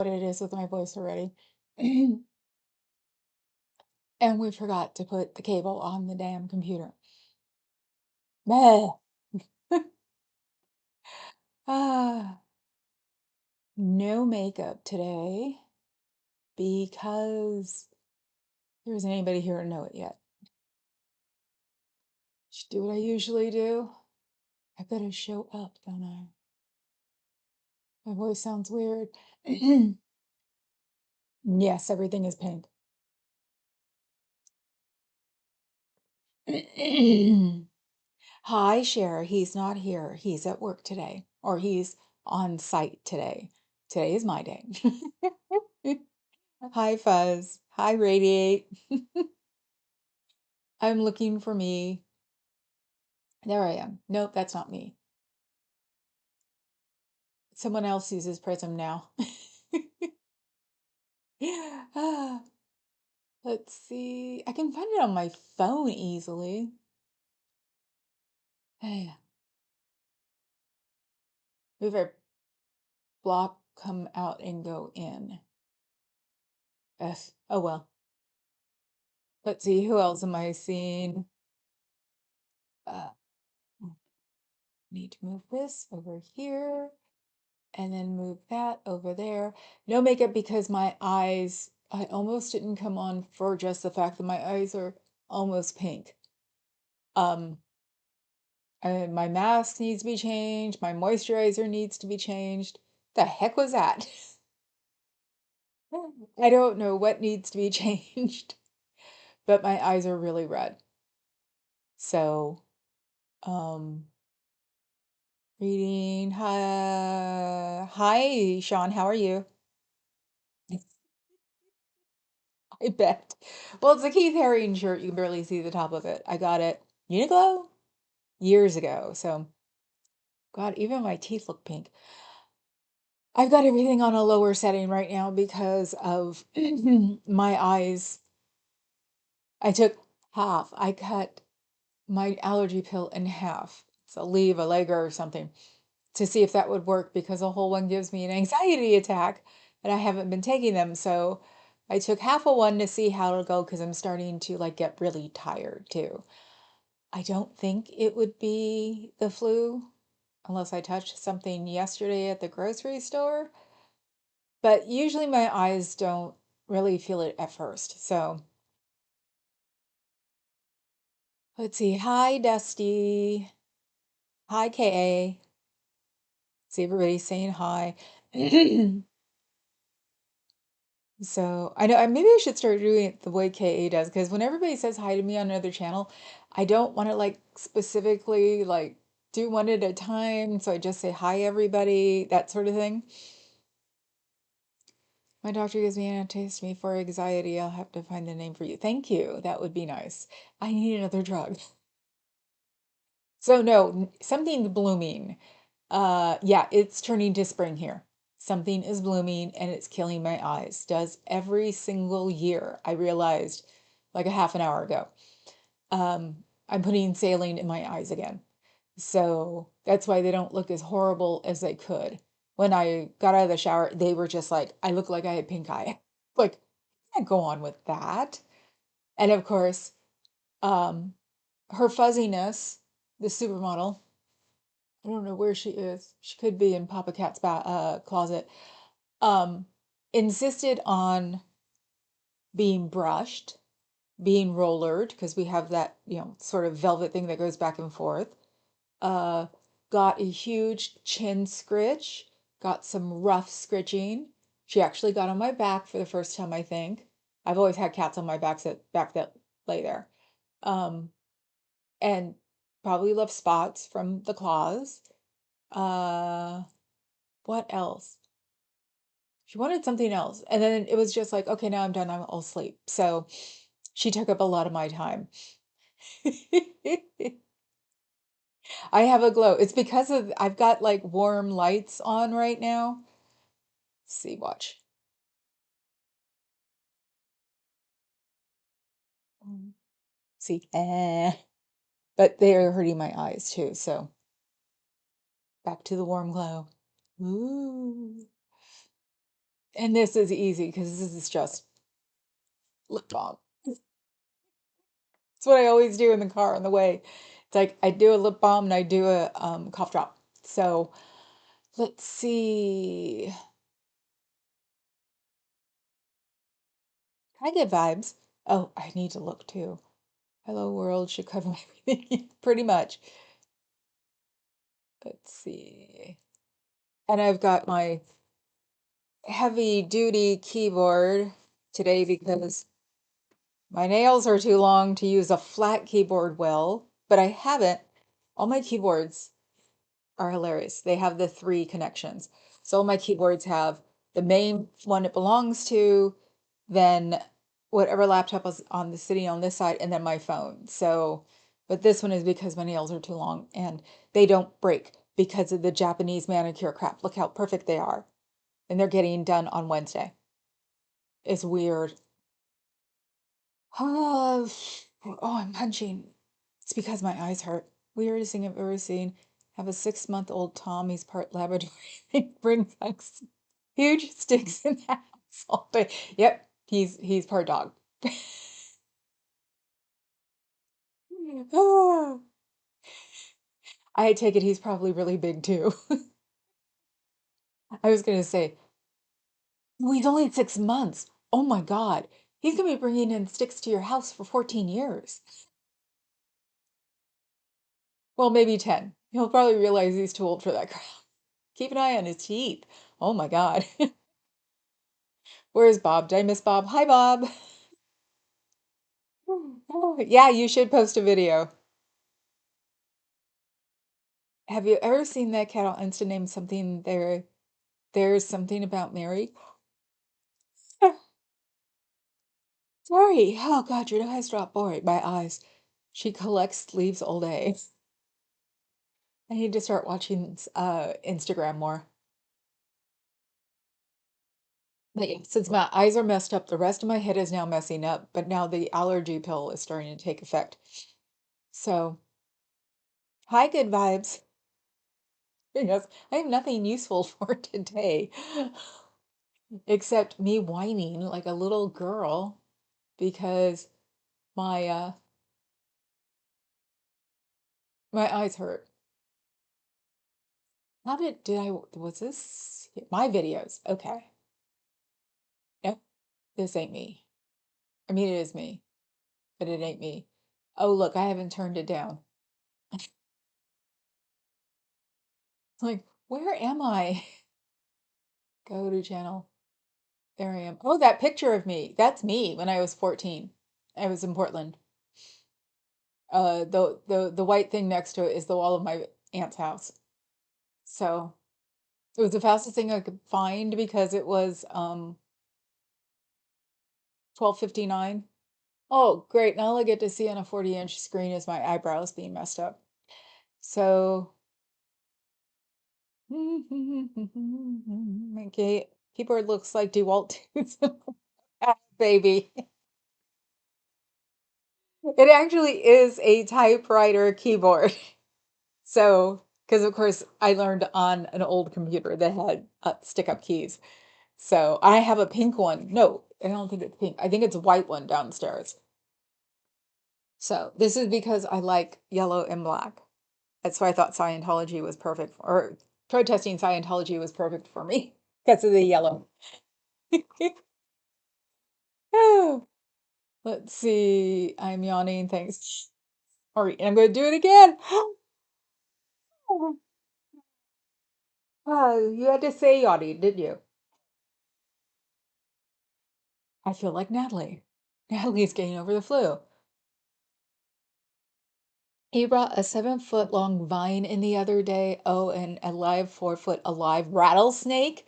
what it is with my voice already. And we forgot to put the cable on the damn computer. Meh. Ah, no makeup today because there isn't anybody here to know it yet. Should do what I usually do. I better show up, don't I? My voice sounds weird. Yes, everything is pink. Hi, Cher. He's not here. He's at work today, or he's on site today. Today is my day. Hi, Fuzz. Hi, Radiate. I'm looking for me. There I am. Nope, that's not me. Someone else uses Prism now. Ah, let's see. I can find it on my phone easily. Hey, move our block, come out and go in. F. Oh well. Let's see. Who else am I seeing? Uh, Need to move this over here and then move that over there. No makeup because my eyes, I almost didn't come on for just the fact that my eyes are almost pink. Um, my mask needs to be changed. My moisturizer needs to be changed. The heck was that? I don't know what needs to be changed, but my eyes are really red. So, um, reading. Hi, Sean. How are you? I bet. Well, it's a Keith Haring shirt. You can barely see the top of it. I got it Uniqlo years ago. So, God, even my teeth look pink. I've got everything on a lower setting right now because of my eyes. I took half. I cut my allergy pill in half. So leave a Lega or something to see if that would work because a whole one gives me an anxiety attack and I haven't been taking them. So I took half of one to see how it'll go because I'm starting to like get really tired too. I don't think it would be the flu unless I touched something yesterday at the grocery store. But usually my eyes don't really feel it at first. So let's see. Hi, Dusty. Hi, KA. See everybody saying hi. So I know maybe I should start doing it the way KA does because when everybody says hi to me on another channel, I don't want to like specifically like do one at a time. So I just say hi everybody, that sort of thing. My doctor gives me an antihistamine for anxiety. I'll have to find the name for you. Thank you. That would be nice. I need another drug. So no, something's blooming. Yeah, it's turning to spring here. Something is blooming and it's killing my eyes. Does every single year. I realized like a half an hour ago. I'm putting saline in my eyes again. So that's why they don't look as horrible as they could. When I got out of the shower, they were just like, I look like I had pink eye. Like, I can't go on with that. And of course, um, her fuzziness, the supermodel, I don't know where she is. She could be in Papa Cat's closet. Um, insisted on being brushed, being rollered, because we have that, sort of velvet thing that goes back and forth. Uh, got a huge chin scritch, got some rough scritching. She actually got on my back for the first time, I think. I've always had cats on my back that lay there. Um, and probably left spots from the claws. Uh, what else? She wanted something else. And then it was just like, okay, now I'm done. I'll sleep. So she took up a lot of my time. I have a glow. It's because of I've got like warm lights on right now. See, watch. Mm. See, but they are hurting my eyes too. So back to the warm glow. Ooh. And this is easy because this is just lip balm. It's what I always do in the car on the way. It's like I do a lip balm and I do a cough drop. So let's see. I get vibes. Oh, I need to look too. Hello World should cover everything pretty much. Let's see. And I've got my heavy duty keyboard today because my nails are too long to use a flat keyboard well, but I haven't. All my keyboards are hilarious. They have the three connections. So all my keyboards have the main one it belongs to, then whatever laptop is on the sitting on this side, and then my phone. So, but this one is because my nails are too long and they don't break because of the Japanese manicure crap. Look how perfect they are. And they're getting done on Wednesday. It's weird. Oh, oh, I'm hunching. It's because my eyes hurt. Weirdest thing I've ever seen. Have a 6-month-old Tom. He's part Labrador. He brings us huge sticks in the house all day. Yep, he's part dog. Oh, I take it he's probably really big too. I was gonna say, well, he's only 6 months. Oh my God. He's gonna be bringing in sticks to your house for 14 years. Well, maybe 10. He'll probably realize he's too old for that crap. Keep an eye on his teeth. Oh my God. Where's Bob? Did I miss Bob? Hi, Bob. Oh, yeah, you should post a video. Have you ever seen that cat on Insta named something there's something about Mary? Sorry. Oh God, your eyes drop. Boy, my eyes. She collects leaves all day. I need to start watching Instagram more. But yeah, since my eyes are messed up, the rest of my head is now messing up, but now the allergy pill is starting to take effect. So, hi, good vibes. Yes, I have nothing useful for today except me whining like a little girl because my my eyes hurt. How did I was this my videos? Okay. Yep, this ain't me. I mean, it is me, but it ain't me. Oh, look, I haven't turned it down. It's like, where am I? Go to channel. There I am. Oh, that picture of me. That's me when I was 14. I was in Portland. The white thing next to it is the wall of my aunt's house. So it was the fastest thing I could find because it was 12:59. Oh, great. Now all I get to see on a 40-inch screen is my eyebrows being messed up. So okay, keyboard looks like DeWalt baby. It actually is a typewriter keyboard. So, because of course I learned on an old computer that had stick-up keys. So I have a pink one. No, I don't think it's pink. I think it's a white one downstairs. So this is because I like yellow and black. That's why I thought Scientology was perfect, or protesting Scientology was perfect for me because of the yellow. Oh, let's see. I'm yawning. Thanks. All right, I'm going to do it again. Oh, you had to say yawning, didn't you? I feel like Natalie. Natalie's getting over the flu. He brought a 7-foot long vine in the other day. Oh, and a live 4-foot alive rattlesnake.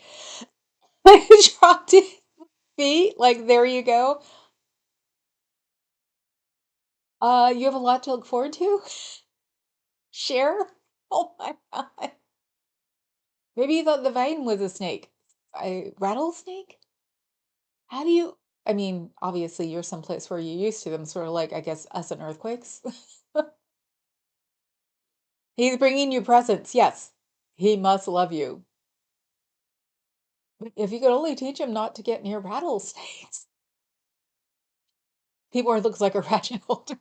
I dropped it feet. Like, there you go. You have a lot to look forward to. Share? Oh my God. Maybe you thought the vine was a snake. A rattlesnake? How do you? I mean, obviously you're someplace where you're used to them, sort of like, I guess, us and earthquakes. He's bringing you presents. Yes, he must love you. If you could only teach him not to get near rattlesnakes. Keyboard looks like a ratchet holder.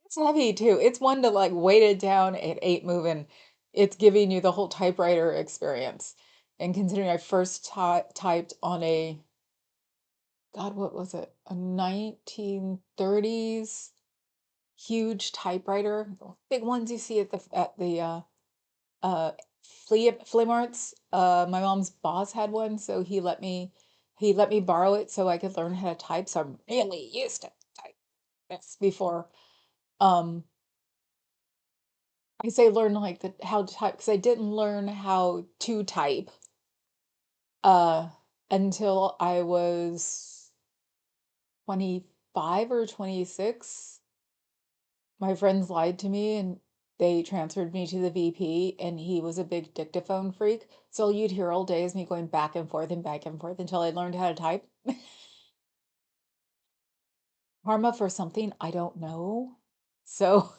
It's heavy too. It's one to like weight it down. It ain't moving. It's giving you the whole typewriter experience. And considering I first typed on a, God, what was it? A 1930s huge typewriter, the big ones you see at the uh flea marts. My mom's boss had one, so he let me borrow it so I could learn how to type. So I'm really used to type this before. Um, I say learn like the how to type because I didn't learn how to type uh until I was 25 or 26. My friends lied to me and they transferred me to the VP, and he was a big dictaphone freak. So all you'd hear all day is me going back and forth until I learned how to type. Karma for something I don't know. So,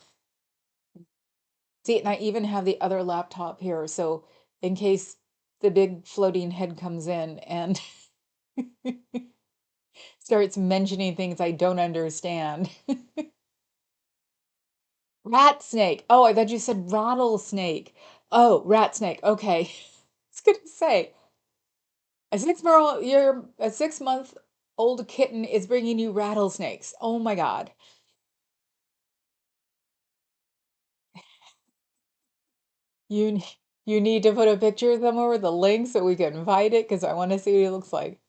see, and I even have the other laptop here. So, in case the big floating head comes in and starts mentioning things I don't understand. Rat snake. Oh, I thought you said rattlesnake. Oh, rat snake. Okay. I was gonna say a 6 month old kitten is bringing you rattlesnakes. Oh my God. You you need to put a picture somewhere with a link so we can find it because I want to see what he looks like.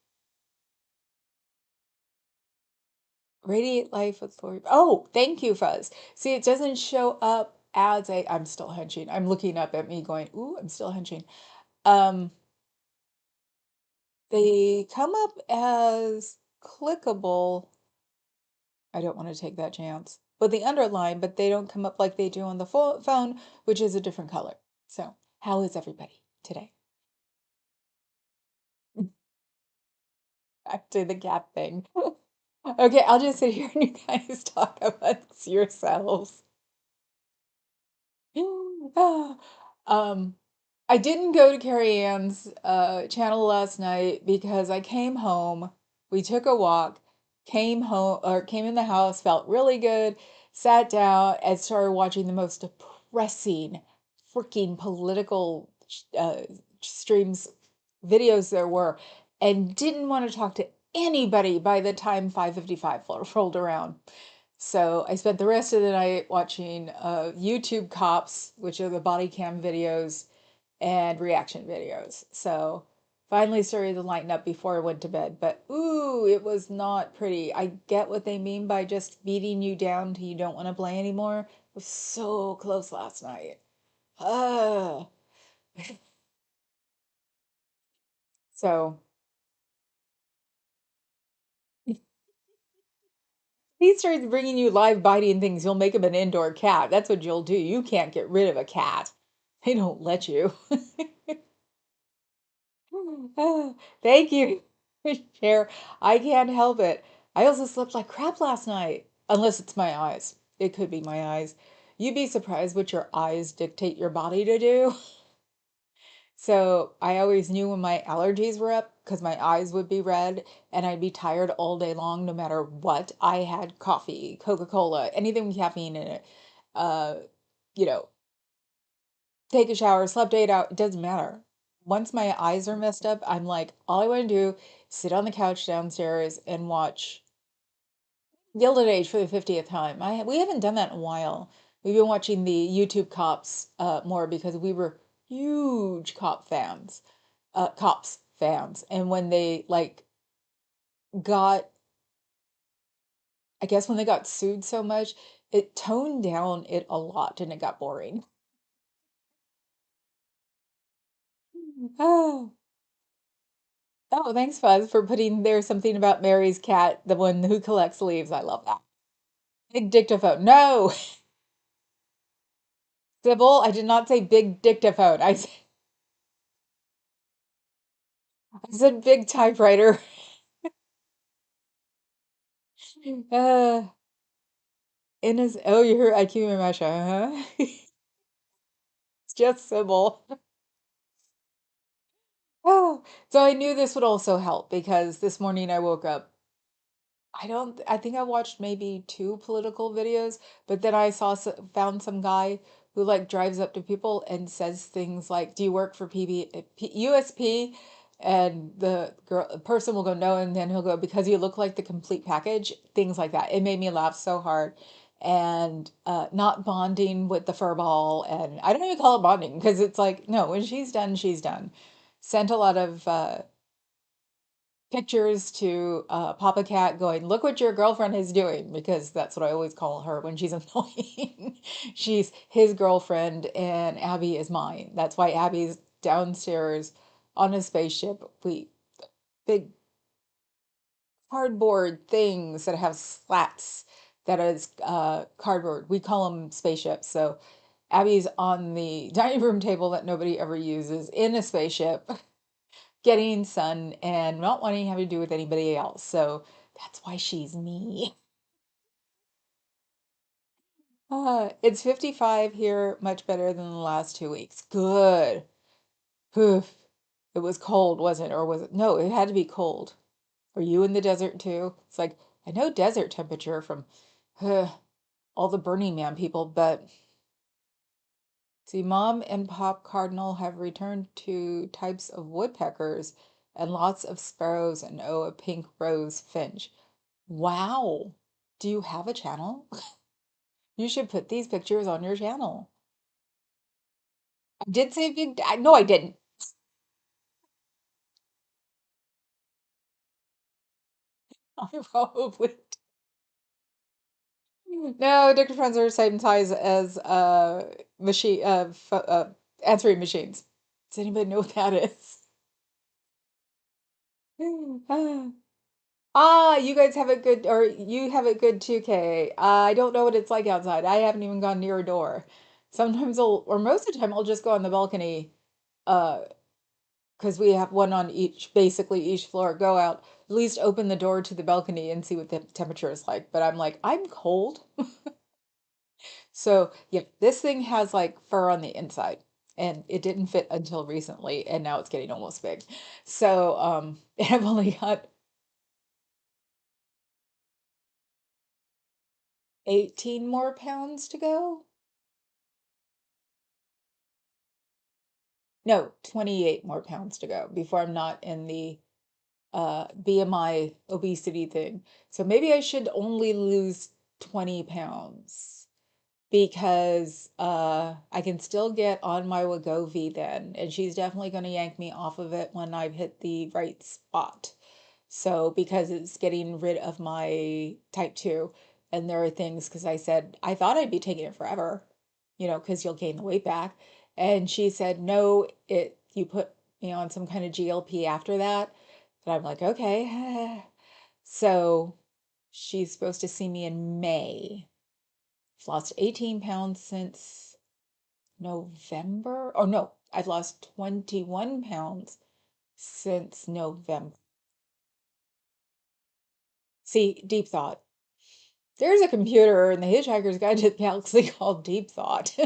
Radiate life with Lori. Oh, thank you, Fuzz. See, it doesn't show up as a. I'm still henching. I'm looking up at me going, ooh, I'm still henching. Um, they come up as clickable. I don't want to take that chance. But the underline, but they don't come up like they do on the phone, which is a different color. So, how is everybody today? Back to the cat thing. Okay, I'll just sit here and you guys talk amongst yourselves. Ah, Um, I didn't go to Carrie Ann's channel last night because I came home, we took a walk, came home or came in the house, felt really good, sat down and started watching the most depressing freaking political uh, streams, videos there were, and didn't want to talk to anybody by the time 5:55 rolled around. So I spent the rest of the night watching YouTube cops, which are the body cam videos and reaction videos. So finally started to lighten up before I went to bed. But ooh, it was not pretty. I get what they mean by just beating you down till you don't want to play anymore. It was so close last night. Uh, so he starts bringing you live biting things. You'll make him an indoor cat. That's what you'll do. You can't get rid of a cat. They don't let you. Oh, thank you, Chair. I can't help it. I also slept like crap last night. Unless it's my eyes. It could be my eyes. You'd be surprised what your eyes dictate your body to do. So I always knew when my allergies were up because my eyes would be red and I'd be tired all day long no matter what. I had coffee, Coca-Cola, anything with caffeine in it. Uh, you know, take a shower, slept 8 hours, it doesn't matter. Once my eyes are messed up, I'm like, all I want to do, sit on the couch downstairs and watch Gilded Age for the 50th time. We haven't done that in a while. We've been watching the YouTube cops more because we were huge cops fans. And when they like got, I guess when they got sued so much, it toned down it a lot and it got boring. Oh. Oh, thanks, Fuzz, for putting there something about Mary's cat, the one who collects leaves. I love that. Big dictaphone. No, Sybil, I did not say big dictaphone. I said big typewriter. Uh, oh, you heard IQ Masha, huh? It's just Sybil. Oh, so I knew this would also help because this morning I woke up. I think I watched maybe two political videos, but then I found some guy who like drives up to people and says things like, "Do you work for USP?" And the person will go, "No," and then he'll go, "Because you look like the complete package." Things like that. It made me laugh so hard. And not bonding with the fur ball, and I don't even call it bonding because it's like, no, when she's done, she's done. Sent a lot of pictures to Papa Cat going, "Look what your girlfriend is doing," because that's what I always call her when she's annoying. She's his girlfriend and Abby is mine. That's why Abby's downstairs on a spaceship. We big cardboard things that have slats that is cardboard. We call them spaceships. So Abby's on the dining room table that nobody ever uses in a spaceship getting sun and not wanting to have to do with anybody else. So that's why she's me. It's 55 here, much better than the last 2 weeks. Good. Poof. It was cold, wasn't it? Or was it? No, it had to be cold. Are you in the desert too? It's like, I know desert temperature from all the Burning Man people, but see, Mom and Pop Cardinal have returned to types of woodpeckers and lots of sparrows and oh, a pink rose finch. Wow. Do you have a channel? You should put these pictures on your channel. I did say big. No, I didn't. I probably. No, dictaphons are the same size as answering machines. Does anybody know what that is? Ah, you guys have it good, or you have it good too, Kay. I don't know what it's like outside. I haven't even gone near a door. Sometimes or most of the time, I'll just go on the balcony, uh, because we have one on basically each floor. Go out, at least open the door to the balcony and see what the temperature is like. But I'm like, I'm cold. So yeah, this thing has like fur on the inside, and it didn't fit until recently, and now it's getting almost big. So I've only got 18 more pounds to go. No, 28 more pounds to go before I'm not in the BMI obesity thing. So maybe I should only lose 20 pounds because I can still get on my Wegovy then, and she's definitely going to yank me off of it when I've hit the right spot. So because it's getting rid of my type 2, and there are things because I said I thought I'd be taking it forever, because you'll gain the weight back. And she said, no, you put me on some kind of GLP after that. And I'm like, okay. So she's supposed to see me in May. I've lost 18 pounds since November. Oh no, I've lost 21 pounds since November. See, deep thought. There's a computer in the Hitchhiker's Guide to the Galaxy called Deep Thought.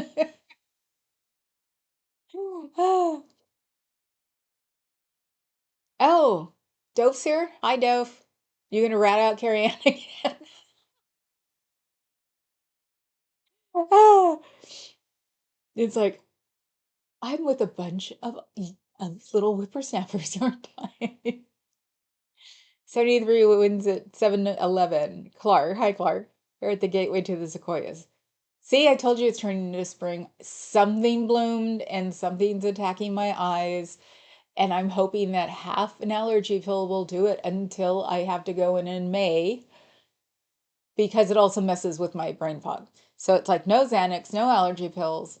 Oh, Dove's here. Hi, Dove. You gonna rat out Carrie Ann again? It's like I'm with a bunch of little whippersnappers, aren't I? 73 wins at 7-11. Clark, hi Clark. We're at the gateway to the sequoias. See, I told you it's turning into spring. Something bloomed and something's attacking my eyes. And I'm hoping that half an allergy pill will do it until I have to go in May because it also messes with my brain fog. So it's like no Xanax, no allergy pills.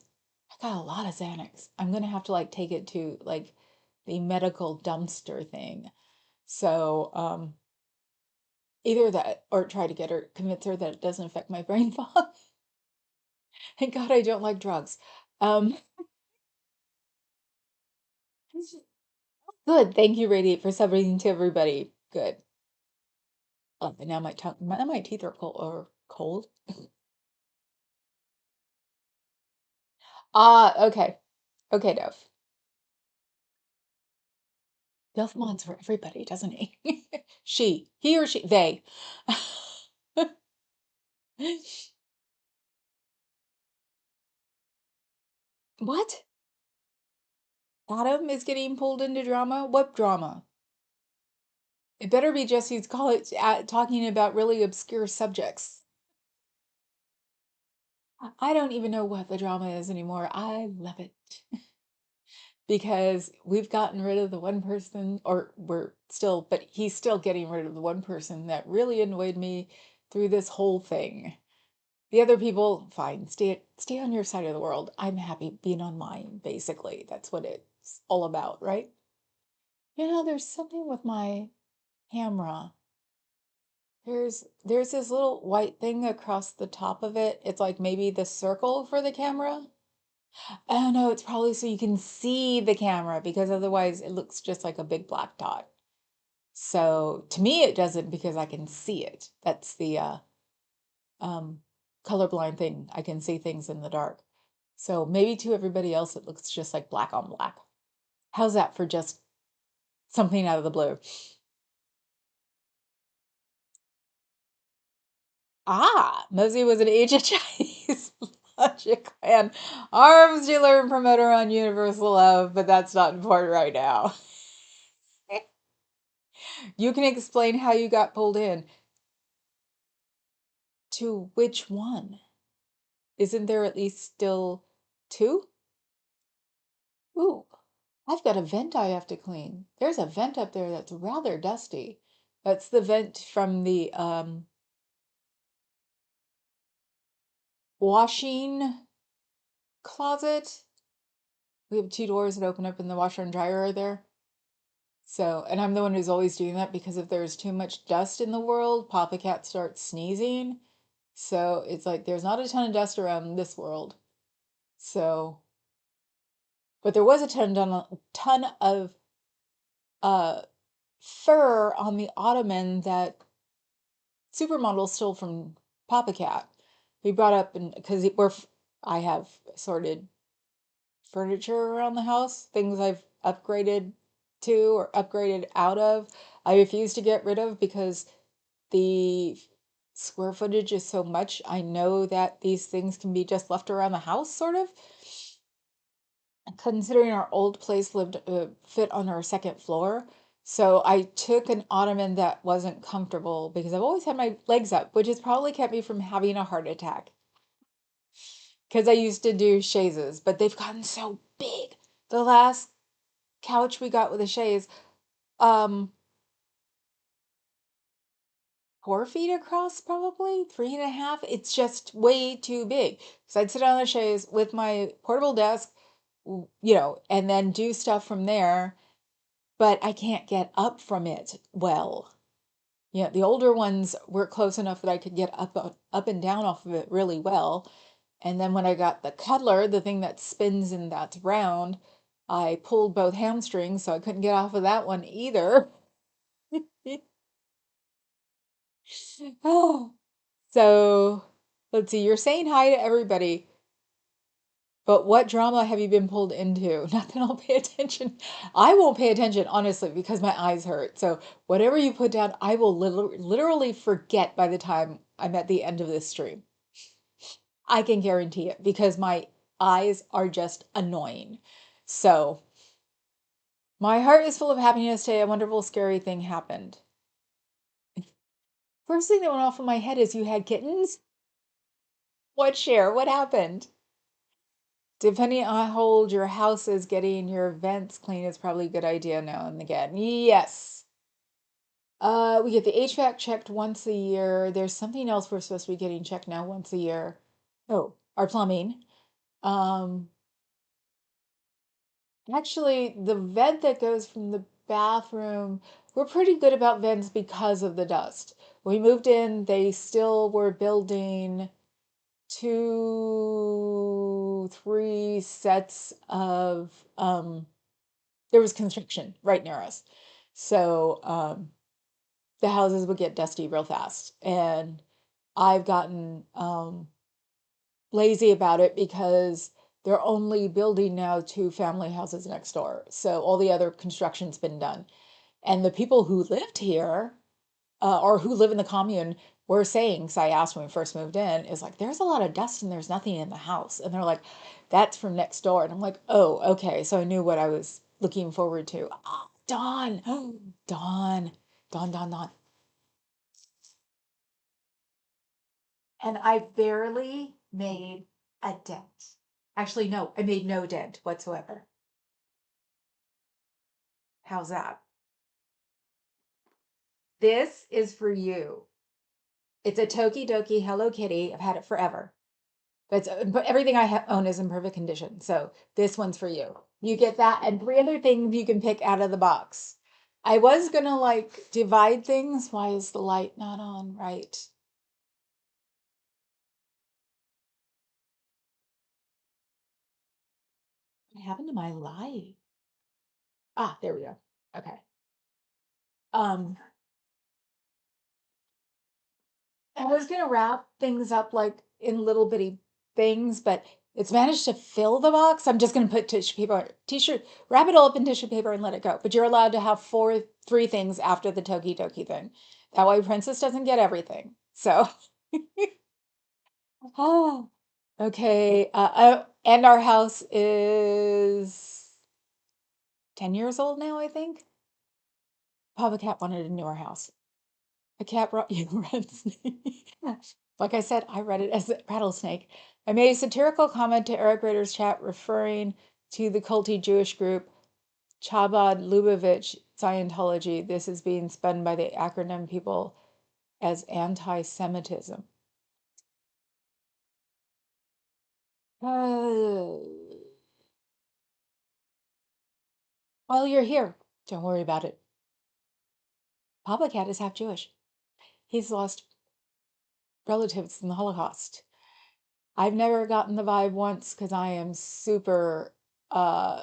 I got a lot of Xanax. I'm gonna have to like take it to like the medical dumpster thing. So either that or try to convince her that it doesn't affect my brain fog. Thank God I don't like drugs. Um, good. Thank you, Radiate, for subbing to everybody. Good. Oh, and now my teeth are cold. Ah, okay. Okay, Dove. Filth mods for everybody, doesn't he? He or she, they. What? Adam is getting pulled into drama? What drama? It better be Jesse's college talking about really obscure subjects. I don't even know what the drama is anymore. I love it because we've gotten rid of the one person, or we're still, but he's still getting rid of the one person that really annoyed me through this whole thing. The other people, fine, stay on your side of the world. I'm happy being on mine, basically. That's what it's all about, right? There's something with my camera. There's this little white thing across the top of it. It's like maybe the circle for the camera. Oh no, it's probably so you can see the camera because otherwise it looks just like a big black dot. So to me it doesn't because I can see it. That's the um colorblind thing. I can see things in the dark. So maybe to everybody else it looks just like black on black. How's that for just something out of the blue? Ah, Mosey was an agent Chinese logic and arms dealer and promoter on Universal Love, but that's not important right now. You can explain how you got pulled in. To which one? Isn't there at least still two? Ooh, I've got a vent I have to clean. There's a vent up there that's rather dusty. That's the vent from the washing closet. We have two doors that open up and the washer and dryer are there. So, and I'm the one who's always doing that because if there's too much dust in the world, Papa Cat starts sneezing. So it's like there's not a ton of dust around this world. So, but there was a ton of uh fur on the ottoman that supermodel stole from Papa Cat. He brought up and because I have sorted furniture around the house, things I've upgraded to or upgraded out of. I refuse to get rid of because the square footage is so much. I know that these things can be just left around the house, sort of. Considering our old place lived fit on our second floor. So I took an ottoman that wasn't comfortable because I've always had my legs up, which has probably kept me from having a heart attack. Because I used to do chaises, but they've gotten so big. The last couch we got with a chaise, um, 4 feet across, probably 3.5. It's just way too big. So I'd sit on a chaise with my portable desk, and then do stuff from there. But I can't get up from it well. Yeah, the older ones were close enough that I could get up and down off of it really well. And then when I got the cuddler, the thing that spins and that's round, I pulled both hamstrings, so I couldn't get off of that one either. Oh, so let's see, you're saying hi to everybody, but what drama have you been pulled into? Not that I'll pay attention. I won't pay attention, honestly, because my eyes hurt. So whatever you put down, I will literally forget by the time I'm at the end of this stream. I can guarantee it because my eyes are just annoying. So my heart is full of happiness today. A wonderful, scary thing happened. First thing that went off in my head is you had kittens. What share? What happened? Depending on how old your house is, getting your vents clean is probably a good idea now and again. Yes. We get the HVAC checked once a year. There's something else we're supposed to be getting checked now once a year. Oh, our plumbing. Um, Actually, the vent that goes from the bathroom, we're pretty good about vents because of the dust. When we moved in, they still were building two, three sets of there was construction right near us. So the houses would get dusty real fast. And I've gotten lazy about it because they're only building now two family houses next door. So all the other construction's been done. And the people who lived here, or who live in the commune, were saying, because I asked when we first moved in, is like, there's a lot of dust and there's nothing in the house. And they're like, that's from next door. And I'm like, oh, okay. So I knew what I was looking forward to. Oh, Dawn, Dawn, Dawn. And I barely made a dent. Actually, no, I made no dent whatsoever. How's that? This is for you. It's a Tokidoki Hello Kitty. I've had it forever. But everything I own is in perfect condition. So this one's for you. You get that and three other things you can pick out of the box. I was gonna like divide things. Why is the light not on? Right. What happened to my light? Ah, there we go. Okay. Um, I was gonna wrap things up like in little bitty things, but it's managed to fill the box. I'm just gonna put tissue paper, t-shirt, wrap it all up in tissue paper and let it go. But you're allowed to have three things after the Tokidoki thing. That way Princess doesn't get everything. So, oh, okay. And our house is 10 years old now, I think. Papa Cat wanted a newer house. A cat brought you a red snake. Like I said, I read it as a rattlesnake. I made a satirical comment to Eric Rader's chat referring to the culty Jewish group Chabad Lubavitch Scientology. This is being spun by the acronym people as anti-Semitism. Uh, well, you're here. Don't worry about it. Papa Cat is half Jewish. He's lost relatives in the Holocaust. I've never gotten the vibe once because I am super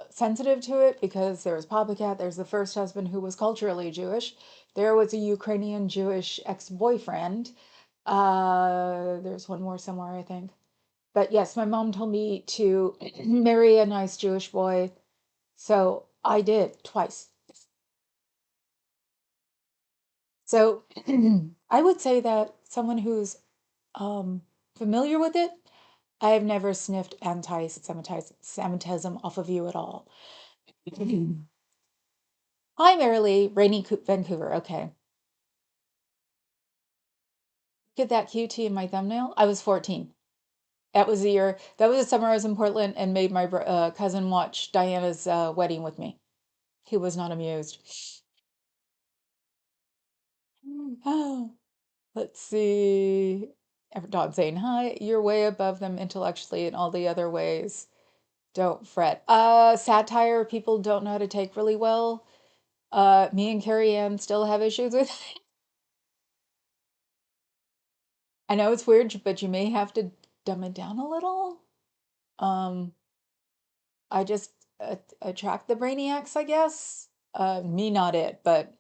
sensitive to it because there's Papa Cat, there's the first husband who was culturally Jewish. There was a Ukrainian Jewish ex-boyfriend. There's one more somewhere, I think. But yes, my mom told me to marry a nice Jewish boy. So I did twice. So I would say that someone who's familiar with it, I have never sniffed anti-Semitism off of you at all. Hi, Marilee, Vancouver. Okay. Get that QT in my thumbnail. I was 14. That was the year, that was the summer I was in Portland and made my cousin watch Diana's wedding with me. He was not amused. Oh, let's see. Dawn saying, hi, you're way above them intellectually in all the other ways. Don't fret. Satire people don't know how to take really well. Me and Carrie Ann still have issues with it. I know it's weird, but you may have to dumb it down a little. Um, I just attract the brainiacs, I guess. Me not it, but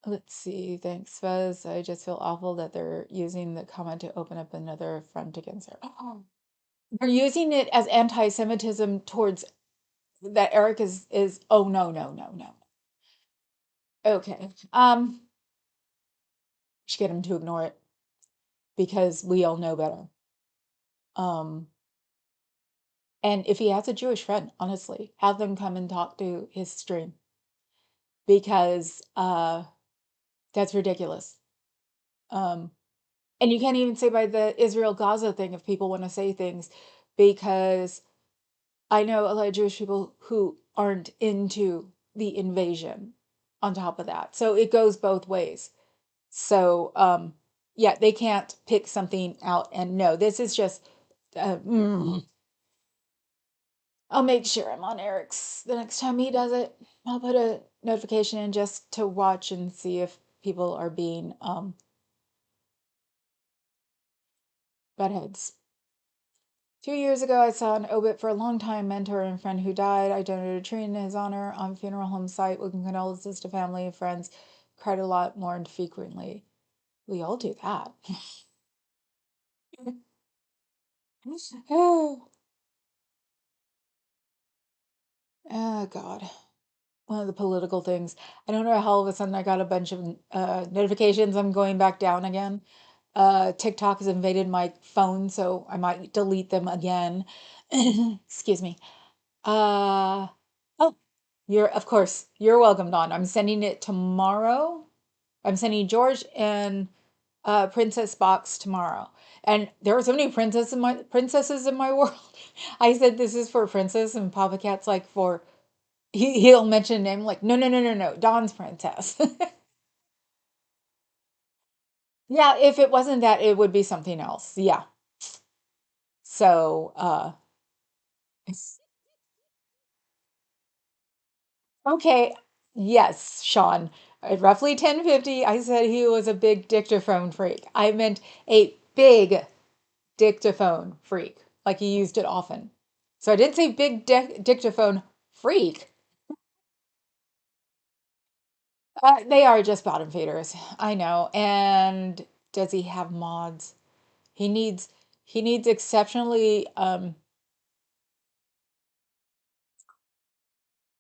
let's see. Thanks, Fez. I just feel awful that they're using the comment to open up another front against her. Oh, they're using it as anti-Semitism towards that Eric is oh no. Okay. Should get him to ignore it because we all know better. Um, and if he has a Jewish friend, honestly, have them come and talk to his stream because that's ridiculous. Um, and you can't even say by the Israel Gaza thing if people want to say things because I know a lot of Jewish people who aren't into the invasion on top of that. So it goes both ways. So yeah, they can't pick something out and no, this is just I'll make sure I'm on Eric's the next time he does it. I'll put a notification in just to watch and see if people are being buttheads. 2 years ago, I saw an obit for a longtime mentor and friend who died. I donated a tree in his honor on funeral home site with condolences to family and friends. Cried a lot, mourned frequently. We all do that. Oh, oh God. one of the political things. I don't know how all of a sudden I got a bunch of notifications. I'm going back down again. TikTok has invaded my phone, so I might delete them again. Excuse me. Uh, oh, of course, you're welcome, Dawn. I'm sending it tomorrow. I'm sending George and Princess Box tomorrow. And there are so many princesses in my world. I said this is for Princess, and Papa Cat's like for he'll mention a name like no no no no no Dawn's Princess. Yeah, if it wasn't that, it would be something else. Yeah. So okay. Yes, Sean. At roughly 10:50, I said he was a big dictaphone freak. I meant a big dictaphone freak, like he used it often. So I didn't say big dictaphone freak. They are just bottom feeders. I know. And does he have mods? He needs he needs exceptionally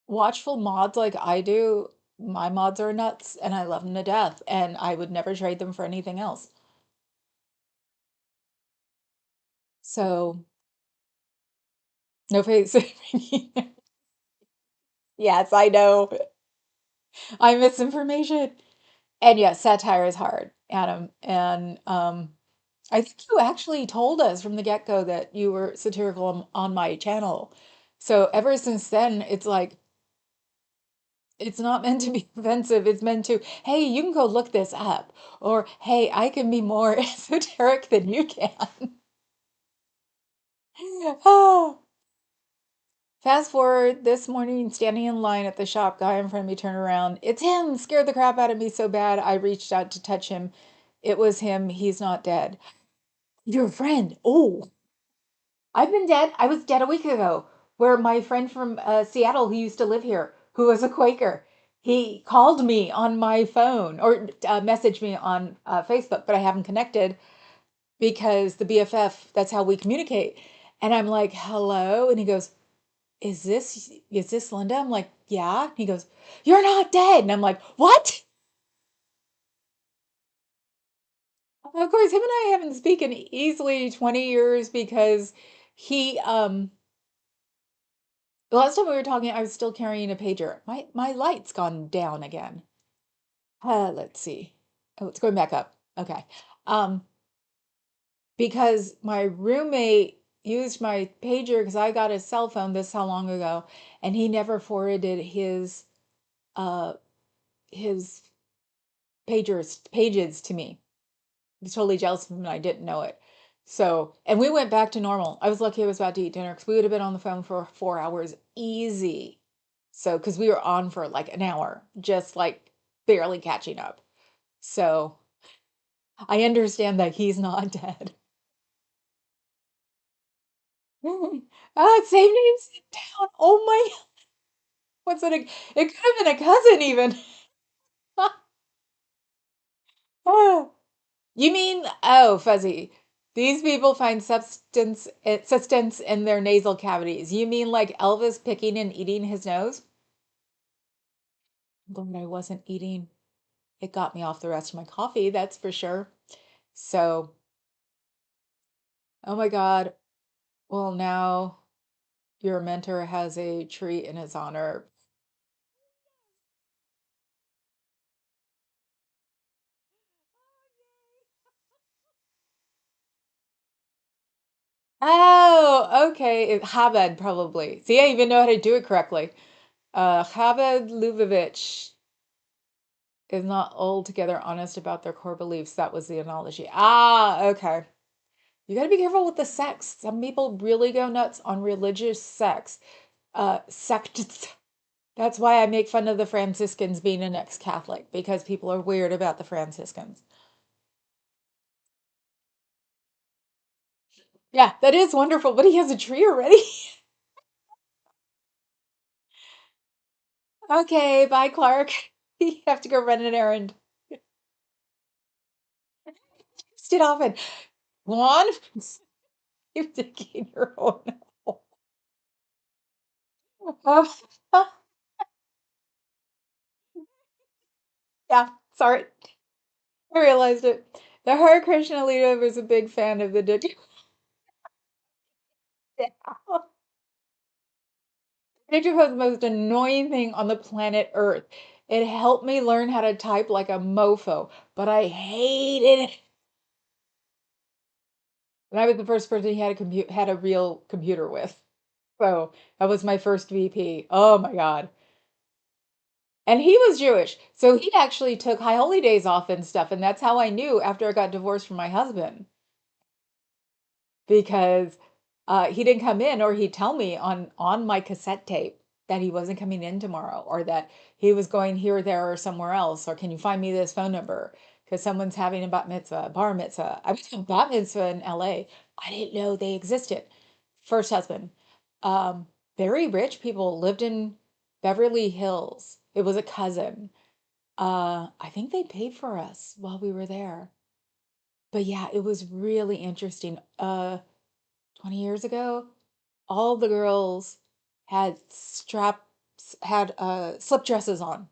watchful mods like I do. My mods are nuts and I love them to death, and I would never trade them for anything else. So no face. Yes, I know. I misinformation. And yes, satire is hard, Adam. And I think you actually told us from the get-go that you were satirical on my channel. So ever since then, it's like it's not meant to be offensive. It's meant to, hey, you can go look this up. Or, hey, I can be more esoteric than you can. Oh. Fast forward this morning, standing in line at the shop, guy in front of me turned around. It's him! Scared the crap out of me so bad I reached out to touch him. It was him. He's not dead. Your friend. Oh, I've been dead. I was dead a week ago. Where my friend from Seattle who used to live here, who was a Quaker, he called me on my phone or messaged me on Facebook, but I haven't connected because the BFF, that's how we communicate. And I'm like, hello. And he goes, is this Linda? I'm like, yeah. He goes, you're not dead. And I'm like, what? Of course, him and I haven't spoken easily 20 years because he the last time we were talking, I was still carrying a pager. My light's gone down again. Let's see. Oh, it's going back up. Okay. Um, because my roommate used my pager because I got a cell phone this how long ago, and he never forwarded uh his pages to me. I was totally jealous of him and I didn't know it. So, and we went back to normal. I was lucky I was about to eat dinner because we would have been on the phone for 4 hours easy. So, because we were on for like an hour, just like barely catching up. So, I understand that he's not dead. Same name, same town. Oh my, what's it? It could have been a cousin even. Oh, you mean, oh, Fuzzy. These people find substance in their nasal cavities. You mean like Elvis picking and eating his nose? I'm glad I wasn't eating. It got me off the rest of my coffee, that's for sure. So, oh my God. Well, now your mentor has a treat in his honor. Oh, okay. Habed probably. See, I even know how to do it correctly. Habed Lubavitch is not altogether honest about their core beliefs. That was the analogy. Ah, okay. You got to be careful with the sects. Some people really go nuts on religious sects. Sects. That's why I make fun of the Franciscans being an ex-Catholic because people are weird about the Franciscans. Yeah, that is wonderful, but he has a tree already. Okay, bye, Clark. You have to go run an errand. Stay off it. Juan, you're digging your own hole. Yeah, sorry. I realized it. The Hare Krishna leader was a big fan of the Digi. Dictaphone is the most annoying thing on the planet Earth. It helped me learn how to type like a mofo, but I hated it. And I was the first person he had a real computer with. So that was my first VP. Oh my God. And he was Jewish. So he actually took high holy days off and stuff. And that's how I knew after I got divorced from my husband because he didn't come in or he'd tell me on my cassette tape that he wasn't coming in tomorrow or that he was going here, there, or somewhere else. Or can you find me this phone number? Because someone's having a bat mitzvah, a bar mitzvah. I went to a bat mitzvah in LA. I didn't know they existed. First husband. Um, Very rich people lived in Beverly Hills. It was a cousin. I think they paid for us while we were there. But yeah, it was really interesting. 20 years ago, all the girls had slip dresses on.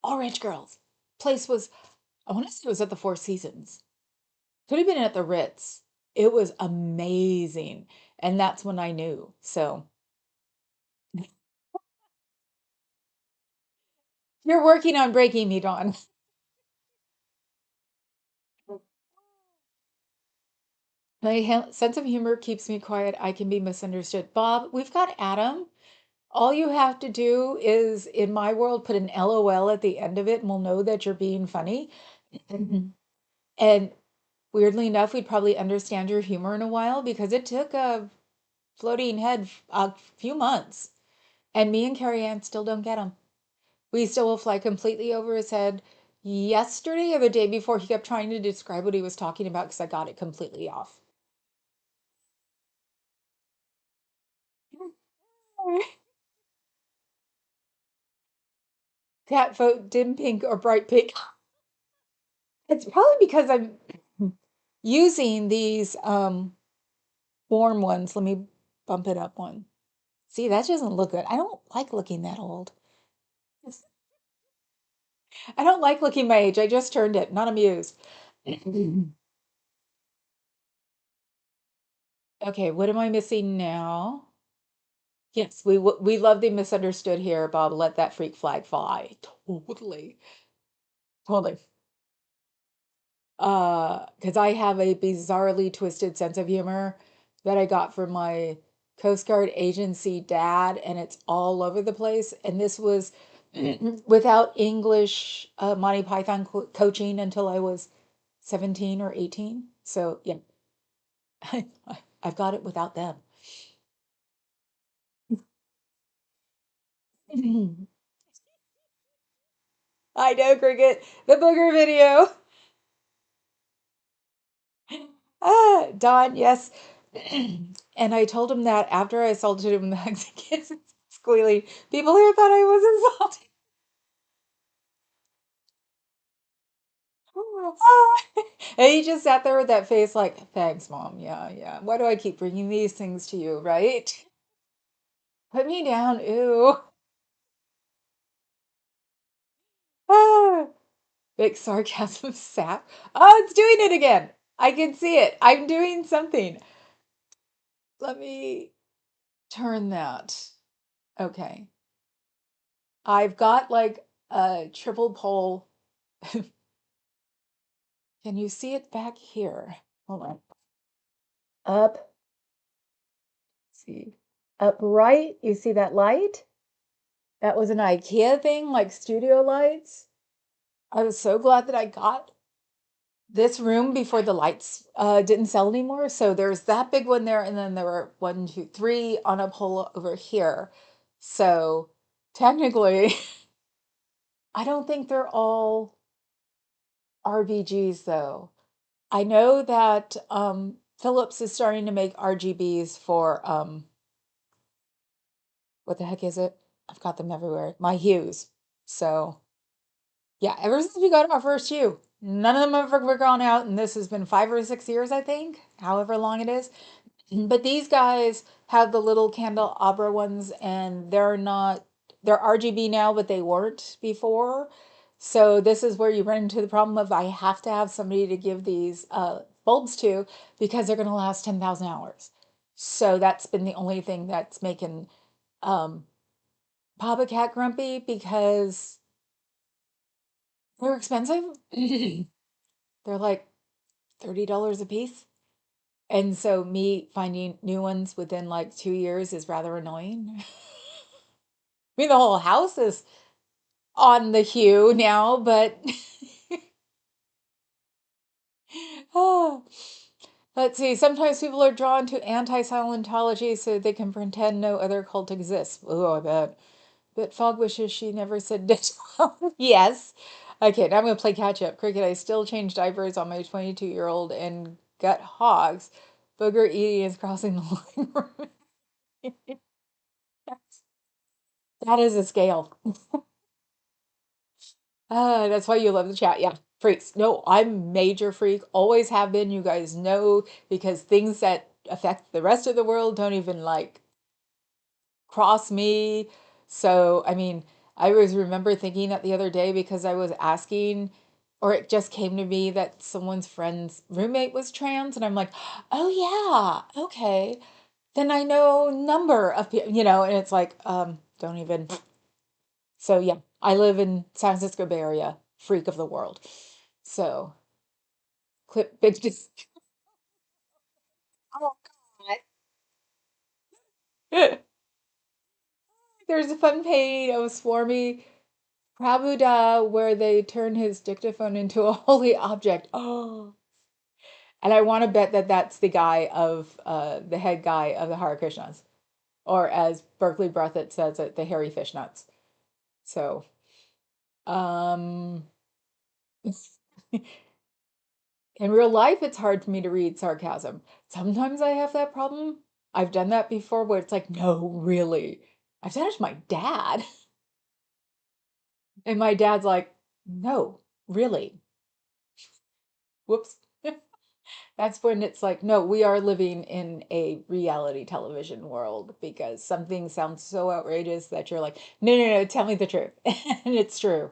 All rich girls. Place was, I want to say it was at the Four Seasons. Could have been at the Ritz. It was amazing. And that's when I knew. So you're working on breaking me, Dawn. My sense of humor keeps me quiet. I can be misunderstood. Bob, we've got Adam. All you have to do is, in my world, put an LOL at the end of it and we'll know that you're being funny. And weirdly enough, we'd probably understand your humor in a while because it took a floating head a few months. And me and Carrie Ann still don't get him. We still will fly completely over his head. Yesterday or the day before, he kept trying to describe what he was talking about because I got it completely off. Cat vote dim pink or bright pink. It's probably because I'm using these warm ones. Let me bump it up one. See, that doesn't look good. I don't like looking that old. I don't like looking my age. I just turned it. Not amused. Okay, what am I missing now? Yes, we love the misunderstood here, Bob. Let that freak flag fly. Totally. Totally. Because I have a bizarrely twisted sense of humor that I got from my Coast Guard agency dad, and it's all over the place. And this was without English Monty Python coaching until I was 17 or 18. So yeah, I've got it without them. I know, Cricket. The booger video. Don, yes. And I told him that after I assaulted him, Mexicans squealing. People here thought I was insulting. And he just sat there with that face like, thanks, Mom. Yeah, yeah. Why do I keep bringing these things to you, right? Put me down. Ew. Ah, big sarcasm sap. Oh, it's doing it again. I can see it. I'm doing something. Let me turn that. Okay. I've got like a triple pole. Can you see it back here? Hold on. Up, see. Up right, you see that light? That was an IKEA thing, like studio lights. I was so glad that I got this room before the lights didn't sell anymore. So there's that big one there, and then there were one, two, three on a pole over here. So technically, I don't think they're all RBGs though. I know that Philips is starting to make RGBs for what the heck is it? I've got them everywhere. My Hues. So yeah, ever since we got our first Hue, none of them have ever gone out, and this has been 5 or 6 years, I think, however long it is. But these guys have the little candelabra ones, and they're not they're RGB now, but they weren't before. So this is where you run into the problem of I have to have somebody to give these bulbs to because they're going to last 10,000 hours. So that's been the only thing that's making um, Papa Cat grumpy because they're expensive. They're like $30 a piece. And so me finding new ones within like 2 years is rather annoying. I mean, the whole house is on the hue now, but oh, let's see. Sometimes people are drawn to anti-Scientology so they can pretend no other cult exists. Oh, I bet. But Fogg wishes she never said this. Yes. Okay, now I'm going to play catch up. Cricket, I still change diapers on my 22-year-old and gut hogs. Booger eating is crossing the line for me. That is a scale. That's why you love the chat. Yeah, freaks. No, I'm major freak. Always have been. You guys know because things that affect the rest of the world don't even like cross me. So, I mean, I always remember thinking that the other day because I was asking, or it just came to me that someone's friend's roommate was trans, and I'm like, oh yeah, okay. Then I know number of people, and it's like, don't even. So yeah, I live in San Francisco Bay Area, freak of the world. So clip big just oh God. There's a fun painting of Swarmy Prabhupada where they turn his dictaphone into a holy object. Oh, and I want to bet that that's the guy of the head guy of the Hare Krishnas, or as Berkeley Breathitt says it, the hairy Fishnuts. So, um, in real life, it's hard for me to read sarcasm. Sometimes I have that problem. I've done that before where it's like, no, really. I've done it to my dad. And my dad's like, no, really. Whoops. That's when it's like, no, we are living in a reality television world because something sounds so outrageous that you're like, no, no, no, tell me the truth. And it's true.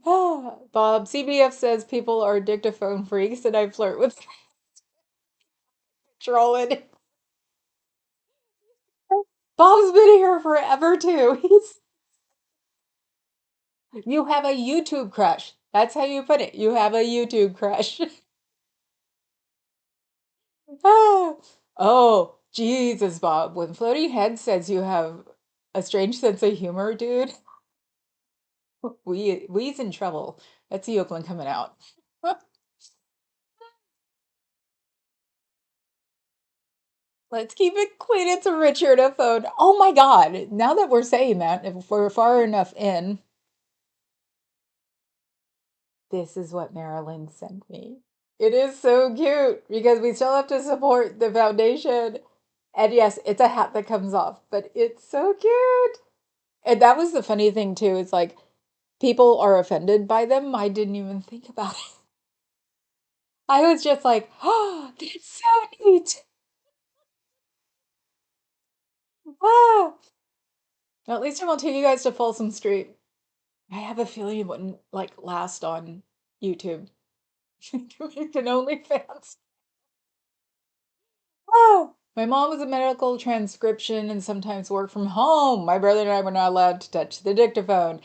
Bob, CBF says people are dictaphone freaks and I flirt with trolling. Bob's been here forever too. You have a YouTube crush. That's how you put it. You have a YouTube crush. Ah. Oh, Jesus, Bob. When Floating Head says you have a strange sense of humor, dude, we's in trouble. That's the Oakland coming out. Let's keep it clean. It's a Richard a phone. Oh my God. Now that we're saying that, if we're far enough in, this is what Marilyn sent me. It is so cute because we still have to support the foundation. And yes, it's a hat that comes off, but it's so cute. And that was the funny thing too. It's like people are offended by them. I didn't even think about it. I was just like, oh, that's so neat. Ah. Well, at least I won't take you guys to Folsom Street. I have a feeling it wouldn't like last on YouTube. You can only fans. Oh, my mom was a medical transcription and sometimes worked from home. My brother and I were not allowed to touch the dictaphone.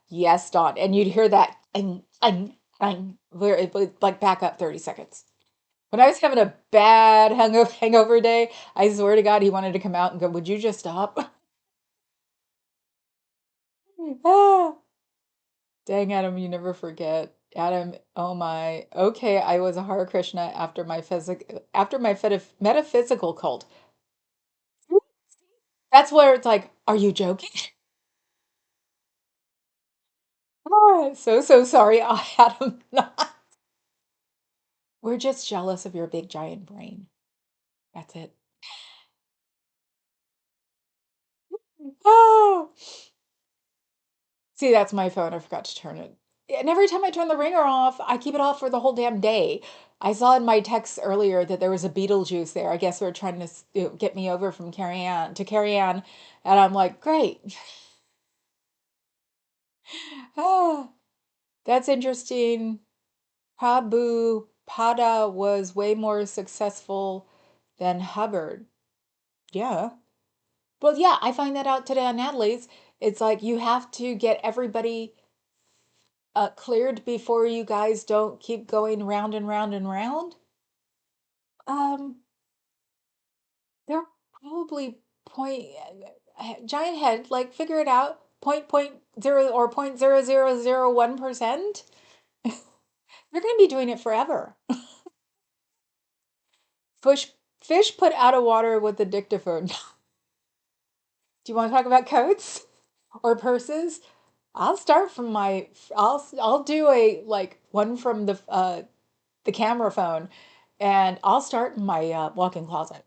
Yes, Dawn. And you'd hear that where it would like back up 30 seconds. When I was having a bad hangover day, I swear to God, he wanted to come out and go, would you just stop? Ah, dang, Adam, you never forget. Adam, oh my. Okay, I was a Hare Krishna after my metaphysical cult. That's where it's like, are you joking? Oh, so sorry, Adam. We're just jealous of your big giant brain. That's it. Oh, see, that's my phone. I forgot to turn it. And every time I turn the ringer off, I keep it off for the whole damn day. I saw in my text earlier that there was a Beetlejuice there. I guess they're trying to get me over from Carrie Ann to Carrie Ann, and I'm like, great. That's interesting. Prabhupada was way more successful than Hubbard. Yeah. Well, yeah, I find that out today on Natalie's. It's like you have to get everybody cleared before you guys don't keep going round and round and round. Um, they're probably giant head, like figure it out, point zero or 0.0001%. They're going to be doing it forever. Fish put out of water with the dictaphone. Do you want to talk about coats or purses? I'll start from my I'll do a like one from the camera phone, and I'll start in my walk-in closet.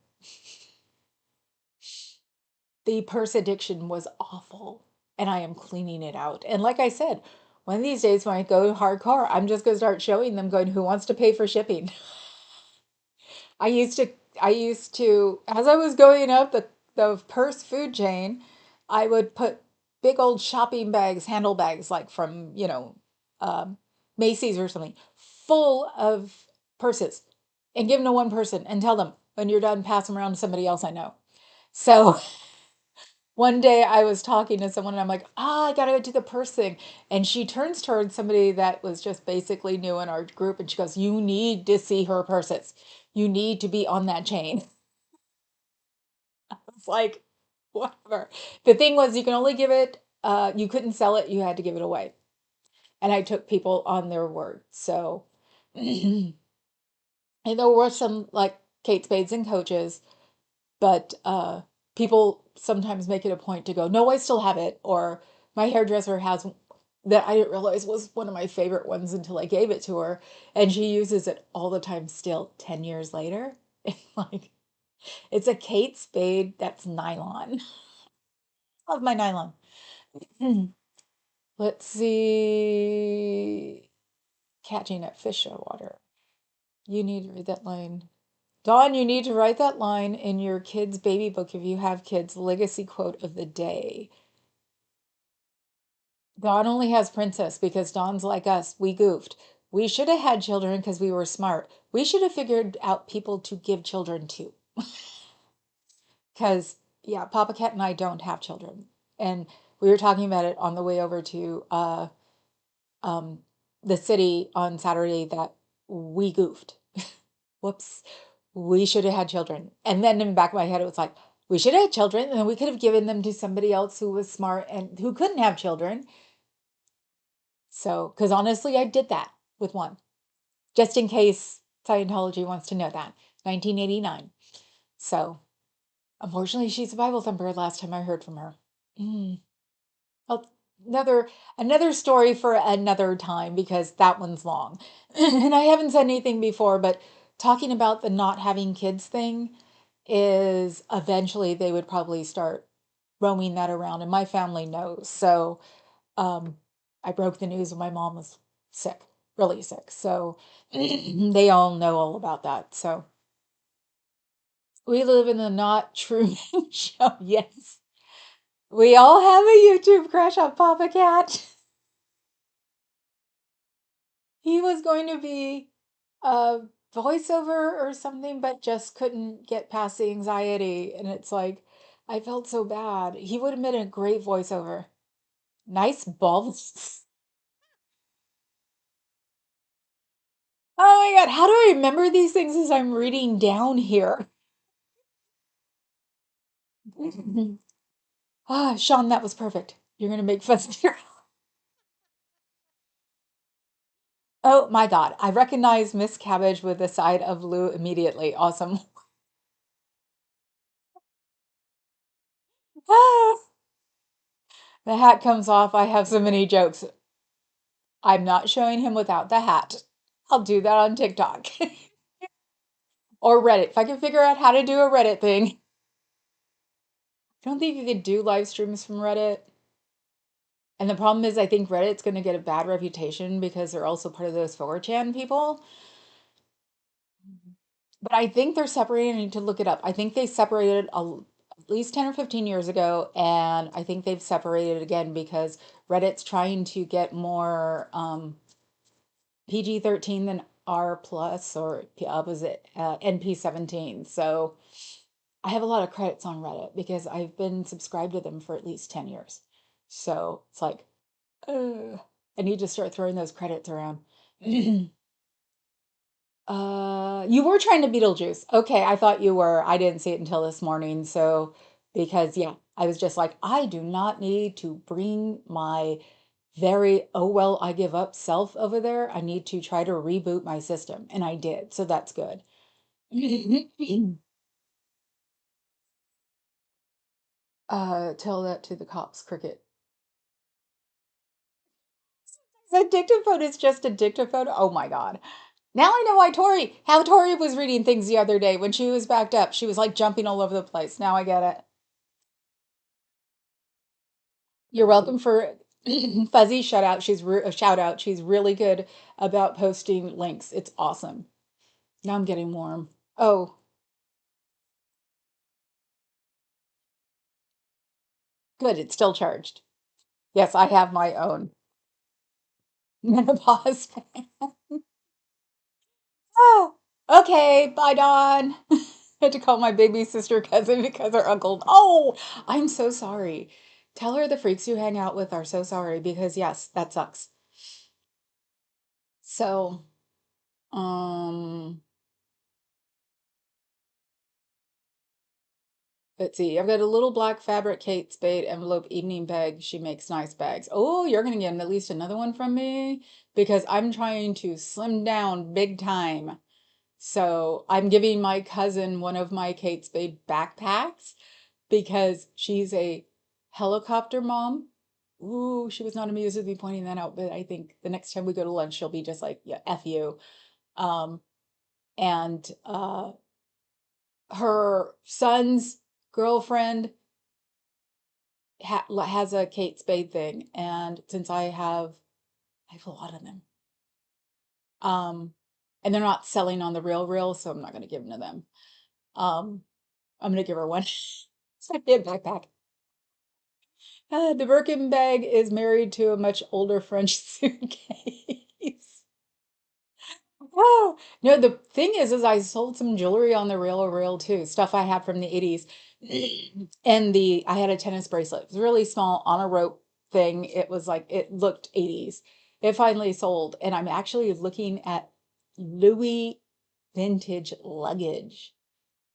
The purse addiction was awful, and I am cleaning it out. And like I said, one of these days when I go hardcore, I'm just gonna start showing them going, who wants to pay for shipping? I used to, I used to, as I was going up the purse food chain, I would put big old shopping bags, handle bags, like from, um, Macy's or something, full of purses and give them to one person and tell them when you're done, pass them around to somebody else I know. So one day I was talking to someone and I'm like, I gotta go do the purse thing. And she turns towards somebody that was just basically new in our group and she goes, you need to see her purses. You need to be on that chain. It's like, whatever. The thing was, you can only give it, you couldn't sell it, you had to give it away. And I took people on their word. So, and there were some like Kate Spades and coaches, but people sometimes make it a point to go, no, I still have it. Or my hairdresser has that I didn't realize was one of my favorite ones until I gave it to her. And she uses it all the time still 10 years later. Like, it's a Kate Spade that's nylon. Love my nylon. Let's see. Catching at fish water. You need to read that line. Dawn, you need to write that line in your kids' baby book if you have kids. Legacy quote of the day. Dawn only has princess because Dawn's like us. We goofed. We should have had children because we were smart. We should have figured out people to give children to. Because, yeah, Papa Cat and I don't have children. And we were talking about it on the way over to um, the city on Saturday that we goofed. Whoops. We should have had children. And then in the back of my head, it was like, we should have had children, and we could have given them to somebody else who was smart and who couldn't have children. So, because honestly, I did that with one, just in case Scientology wants to know that. 1989. So, unfortunately, she's a Bible thumper last time I heard from her. Mm. Well, another story for another time because that one's long. And I haven't said anything before, but talking about the not having kids thing is eventually they would probably start roaming that around, and my family knows. So um, I broke the news when my mom was sick, really sick. So they all know all about that. So we live in the not true show. Yes. We all have a YouTube crush on Papa Cat. He was going to be a voiceover or something, but just couldn't get past the anxiety. And it's like, I felt so bad. He would have been a great voiceover. Nice balls. Oh my God, how do I remember these things as I'm reading down here? Ah, Sean, that was perfect. You're gonna make fun of your. Oh my God, I recognize Miss Cabbage with the side of Lou immediately. Awesome. Ah, the hat comes off. I have so many jokes. I'm not showing him without the hat. I'll do that on TikTok or Reddit. If I can figure out how to do a Reddit thing. I don't think you could do live streams from Reddit. And the problem is, I think Reddit's going to get a bad reputation because they're also part of those 4chan people. But I think they're separating. I need to look it up. I think they separated at least 10 or 15 years ago, and I think they've separated again because Reddit's trying to get more. PG-13 than R plus or was it NP-17. So I have a lot of credits on Reddit because I've been subscribed to them for at least 10 years. So it's like, I need to start throwing those credits around. You were trying to Beetlejuice. Okay, I thought you were. I didn't see it until this morning. So, because yeah, I was just like, I do not need to bring my very, oh well, I give up self over there. I need to try to reboot my system. And I did. So that's good. Tell that to the cops, Cricket. The dictaphone is just a dictaphone. Oh my God. Now I know why how Tori was reading things the other day when she was backed up. She was like jumping all over the place. Now I get it. You're welcome for Fuzzy shout out. She's really good about posting links. It's awesome. Now I'm getting warm. Oh, good. It's still charged. Yes, I have my own menopause. Oh, okay. Bye, Dawn. I had to call my baby sister cousin because her uncle. Oh, I'm so sorry. Tell her the freaks you hang out with are so sorry because yes, that sucks. So, um, let's see. I've got a little black fabric Kate Spade envelope evening bag. She makes nice bags. Oh, you're gonna get at least another one from me because I'm trying to slim down big time. So I'm giving my cousin one of my Kate Spade backpacks because she's a helicopter mom. Ooh, she was not amused with me pointing that out, but I think the next time we go to lunch, she'll be just like, yeah, F you. Um, and her son's girlfriend has a Kate Spade thing, and since I have a lot of them. Um, and they're not selling on the real, so I'm not going to give them to them. Um, I'm going to give her one. It's my big backpack. The Birkin bag is married to a much older French suitcase. Oh, no, the thing is I sold some jewelry on the real too, stuff I had from the 80s. And I had a tennis bracelet. It was really small on a rope thing. It was like it looked 80s. It finally sold, and I'm actually looking at Louis vintage luggage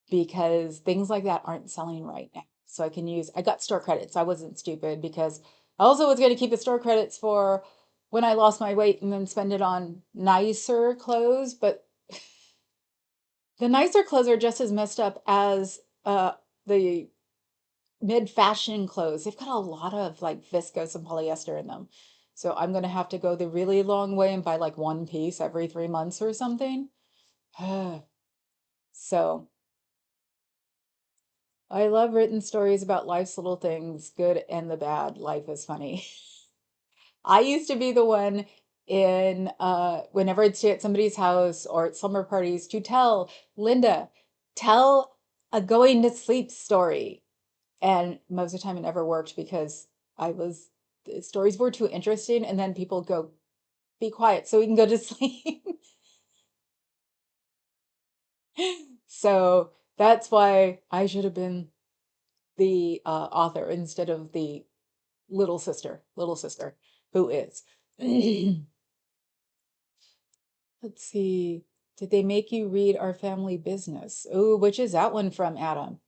because things like that aren't selling right now. So I got store credits. I wasn't stupid because I also was going to keep the store credits for when I lost my weight and then spend it on nicer clothes. But the nicer clothes are just as messed up as the mid-fashion clothes. They've got a lot of like viscose and polyester in them. So I'm going to have to go the really long way and buy like one piece every 3 months or something. So I love written stories about life's little things, good and the bad. Life is funny. I used to be the one in whenever I'd stay at somebody's house or at slumber parties to tell Linda, tell a going to sleep story. And most of the time it never worked because the stories were too interesting and then people go, be quiet so we can go to sleep. So that's why I should have been the author instead of the little sister, who is. Let's see. Did they make you read Our Family Business? Oh, which is that one from, Adam?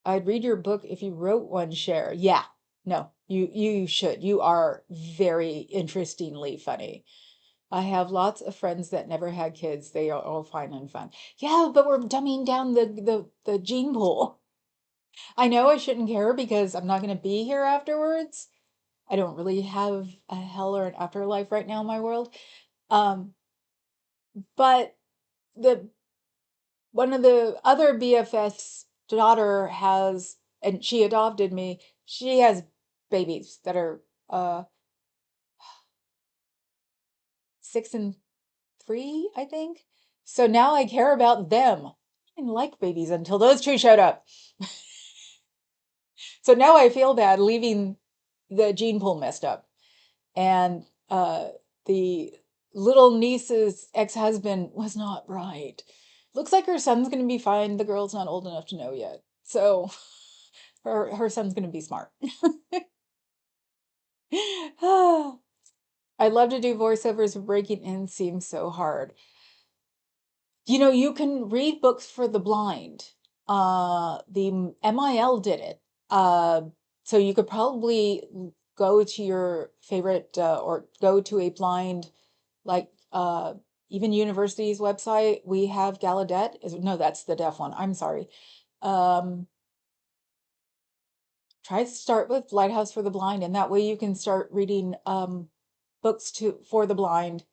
I'd read your book if you wrote one, Share. Yeah. No, you should. You are very interestingly funny. I have lots of friends that never had kids. They are all fine and fun. Yeah, but we're dumbing down the gene pool. I know I shouldn't care because I'm not going to be here afterwards. I don't really have a hell or an afterlife right now in my world. Um, but the one of the other BFF's daughter has, and she adopted me. She has babies that are 6 and 3, I think. So now I care about them. I didn't like babies until those two showed up. So now I feel bad leaving the gene pool messed up. And the little niece's ex-husband was not right. Looks like her son's gonna be fine. The girl's not old enough to know yet. So her son's gonna be smart. I love to do voiceovers. Breaking in seems so hard. You can read books for the blind. The MIL did it. So you could probably go to your favorite or go to a blind, like even university's website. We have Gallaudet. No, that's the deaf one. I'm sorry. Um, Try to start with Lighthouse for the Blind, and that way you can start reading books for the blind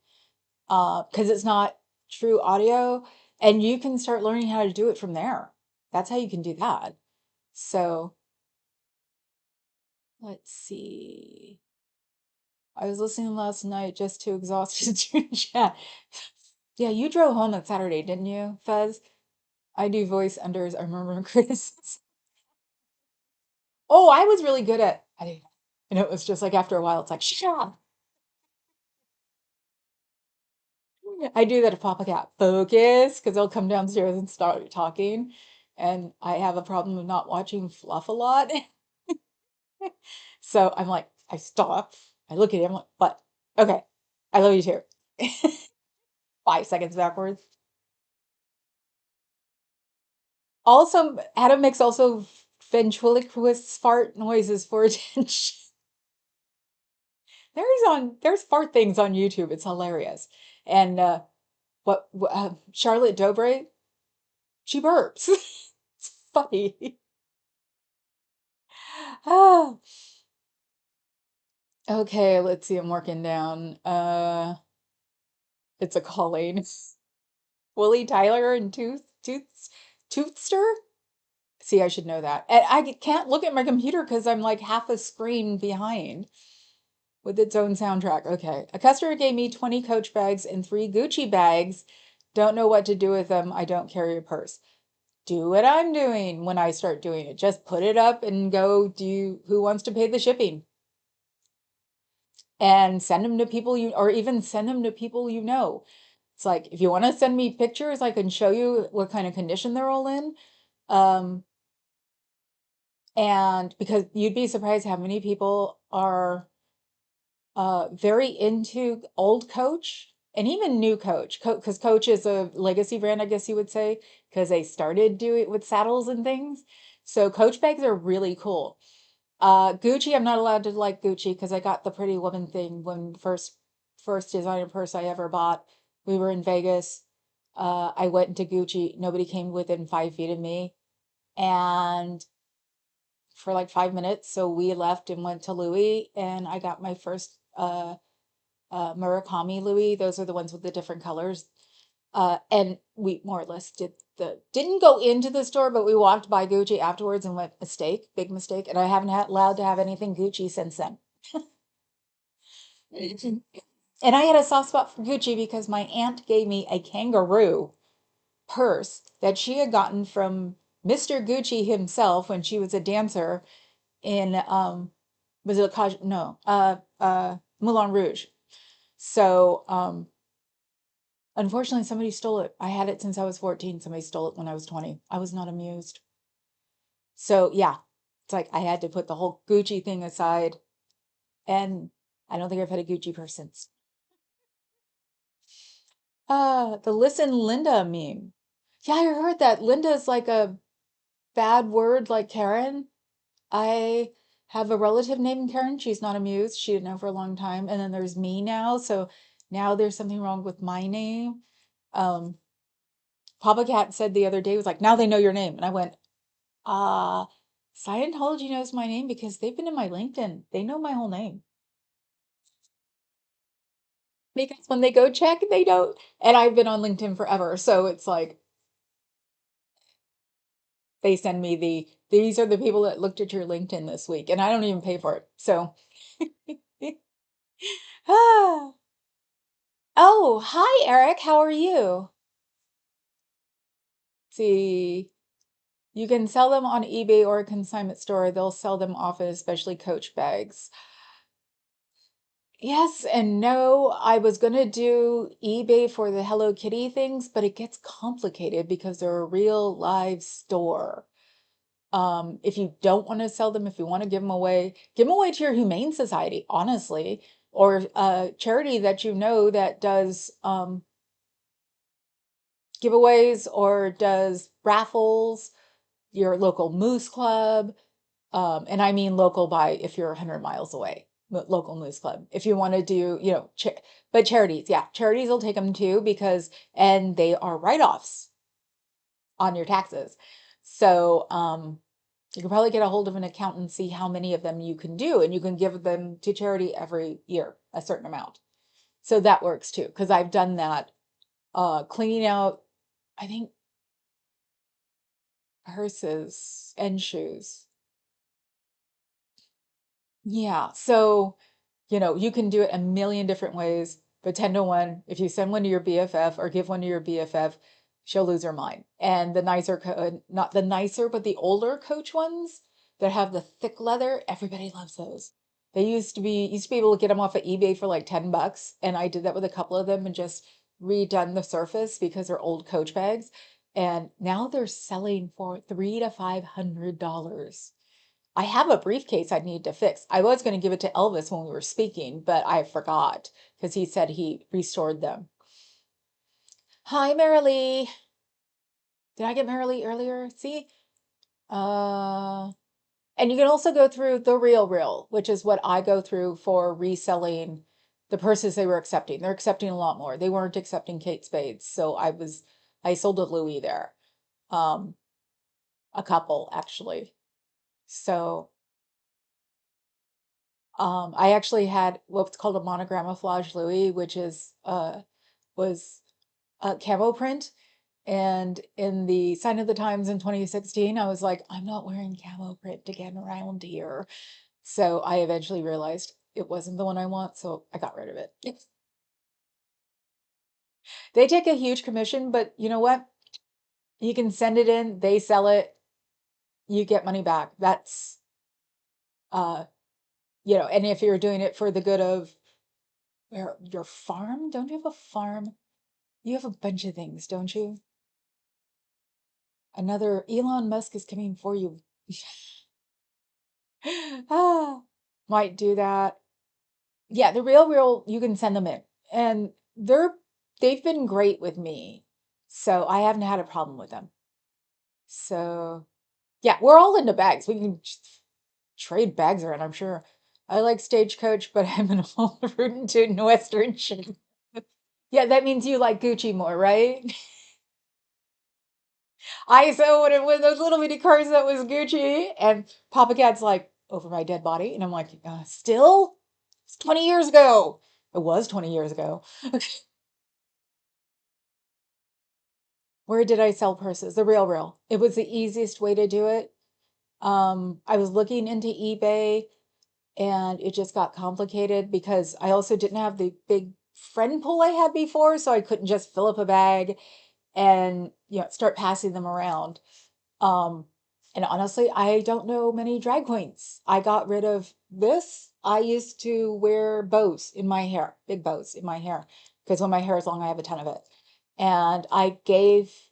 because it's not true audio, and you can start learning how to do it from there. That's how you can do that. So let's see. I was listening last night just too exhausted to chat. Yeah, you drove home on Saturday, didn't you, Fez? I do voice unders. I remember Chris. Oh, I was really good at. I didn't. And it was just like after a while, it's like, shut up. I do that to Papa Cat. Focus, because they'll come downstairs and start talking. And I have a problem of not watching Fluff a lot. So I'm like, I stop. I look at him, like, but okay, I love you too. 5 seconds backwards. Also, Adam makes also ventriloquist fart noises for attention. There's fart things on YouTube. It's hilarious. And Charlotte Dobre, she burps. It's funny. Ah, okay, let's see. I'm working down. It's a calling. Willie Tyler and Toothster. See, I should know that. And I can't look at my computer because I'm like half a screen behind with its own soundtrack. Okay. A customer gave me 20 Coach bags and 3 Gucci bags. Don't know what to do with them. I don't carry a purse. Do what I'm doing when I start doing it. Just put it up and go do who wants to pay the shipping and send them to people or even send them to people you know. It's like if you want to send me pictures, I can show you what kind of condition they're all in. Um, and because you'd be surprised how many people are very into old Coach and even new Coach, because Coach is a legacy brand, I guess you would say, because they started doing it with saddles and things. So Coach bags are really cool. Gucci, I'm not allowed to like Gucci because I got the Pretty Woman thing when first designer purse I ever bought. We were in Vegas. I went into Gucci. Nobody came within 5 feet of me, and for like 5 minutes, so we left and went to Louis, and I got my first Murakami Louis. Those are the ones with the different colors. And we more or less didn't go into the store, but we walked by Gucci afterwards and went, mistake, big mistake. And I haven't had allowed to have anything Gucci since then. And I had a soft spot for Gucci because my aunt gave me a kangaroo purse that she had gotten from Mr. Gucci himself when she was a dancer in was it no Moulin Rouge. So unfortunately, somebody stole it. I had it since I was 14. Somebody stole it when I was 20. I was not amused. So, yeah, it's like I had to put the whole Gucci thing aside. And I don't think I've had a Gucci purse since. The Listen Linda meme. Yeah, I heard that. Linda's like a bad word like Karen. I have a relative named Karen. She's not amused. She didn't know for a long time. And then there's me now. So now there's something wrong with my name. Um, Papa Cat said the other day, was like, now they know your name. And I went, uh, Scientology knows my name because they've been in my LinkedIn. They know my whole name. Because when they go check, they don't. And I've been on LinkedIn forever. So it's like they send me these are the people that looked at your LinkedIn this week. And I don't even pay for it. So ah. Oh, hi Eric. How are you? See, you can sell them on eBay or a consignment store. They'll sell them often, especially Coach bags. Yes and no. I was gonna do eBay for the Hello Kitty things, but it gets complicated because they're a real live store. If you don't want to sell them, if you want to give them away to your Humane Society, honestly, or a charity that you know that does giveaways or does raffles, your local Moose Club. And I mean local by if you're 100 miles away, local Moose Club. If you want to do, but charities, yeah, charities will take them too because, and they are write-offs on your taxes. So, you can probably get a hold of an accountant and see how many of them you can do, and you can give them to charity every year, a certain amount. So that works too, because I've done that, cleaning out, I think, purses and shoes. Yeah. So, you can do it a million different ways, but 10 to 1, if you send one to your BFF or give one to your BFF, she'll lose her mind. And the nicer, not the nicer, but the older Coach ones that have the thick leather, everybody loves those. They used to be able to get them off of eBay for like 10 bucks, and I did that with a couple of them and just redone the surface because they're old Coach bags. And now they're selling for $300 to $500. I have a briefcase I need to fix. I was going to give it to Elvis when we were speaking, but I forgot because he said he restored them. Hi, Marilee. Did I get Marilee earlier? See? Uh, and you can also go through the Real, which is what I go through for reselling the purses they were accepting. They're accepting a lot more. They weren't accepting Kate Spades, so I sold a Louis there. Um, a couple actually. So I actually had what's called a monogramouflage Louis, which was a camo print. And in the Sign of the Times in 2016, I was like, I'm not wearing camo print again around here. So I eventually realized it wasn't the one I want, so I got rid of it. They take a huge commission, but you know what? You can send it in, they sell it, you get money back. That's uh, and if you're doing it for the good of your farm, don't you have a farm? You have a bunch of things, don't you? Another Elon Musk is coming for you. Ah, might do that. Yeah, the real, you can send them in. And they've been great with me. So I haven't had a problem with them. So yeah, we're all into bags. We can just trade bags around, I'm sure. I like Stagecoach, but I'm an old rootin' tootin' Western chick. Yeah, that means you like Gucci more, right? I saw when those little bitty cars that was Gucci, and Papa Cat's like over my dead body, and I'm like, still? It's 20 years ago. It was 20 years ago. Where did I sell purses? The Real. It was the easiest way to do it. I was looking into eBay, and it just got complicated because I also didn't have the big friend pool I had before, so I couldn't just fill up a bag and start passing them around. Um, and honestly, I don't know many drag queens. I got rid of this. I used to wear bows in my hair, big bows in my hair, because when my hair is long, I have a ton of it. And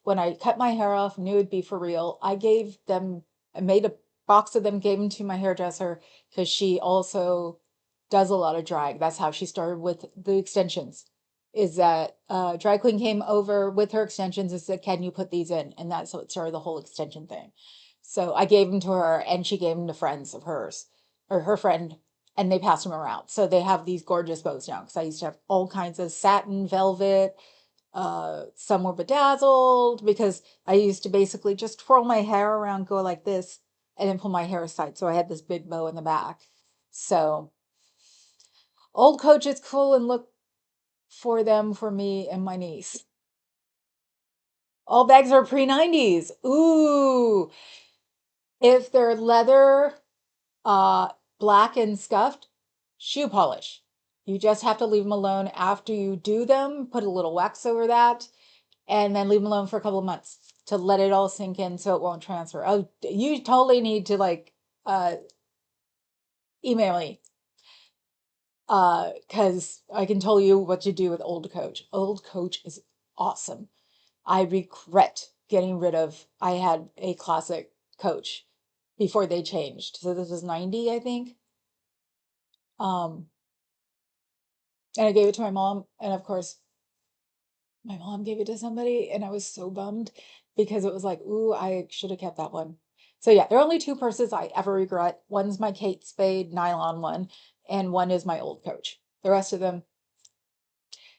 when I cut my hair off, knew it'd be for real, I made a box of them, gave them to my hairdresser because she also does a lot of drag. That's how she started with the extensions. Is that drag queen came over with her extensions and said, "Can you put these in?" And that's what started the whole extension thing. So I gave them to her, and she gave them to friends of hers or her friend, and they passed them around. So they have these gorgeous bows now because I used to have all kinds of satin, velvet. Some were bedazzled because I used to basically just twirl my hair around, go like this, and then pull my hair aside. So I had this big bow in the back. So old Coach is cool, and look for them for me and my niece. All bags are pre-90s. Ooh, if they're leather, uh, black and scuffed, shoe polish. You just have to leave them alone after you do them. Put a little wax over that, and then leave them alone for a couple of months to let it all sink in so it won't transfer. Oh, you totally need to like email me. Because I can tell you what to do with Old Coach. Old Coach is awesome. I regret getting rid of, I had a classic Coach before they changed. So this was 90, I think. Um, and I gave it to my mom, and of course, my mom gave it to somebody, and I was so bummed because it was like, ooh, I should have kept that one. So yeah, there are only two purses I ever regret. One's my Kate Spade nylon one, and one is my Old Coach. The rest of them,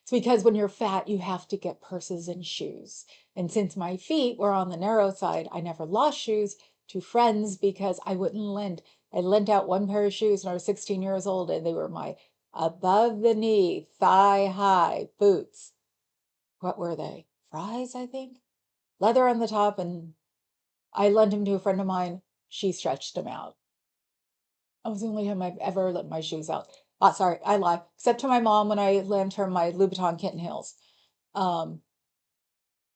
it's because when you're fat, you have to get purses and shoes. And since my feet were on the narrow side, I never lost shoes to friends because I wouldn't lend. I lent out one pair of shoes when I was 16 years old, and they were my above the knee, thigh high boots. What were they? Fries, I think. Leather on the top, and I lent them to a friend of mine. She stretched them out. That was the only time I've ever let my shoes out. Ah, sorry, I lie. Except to my mom when I lent her my Louboutin kitten heels. Um,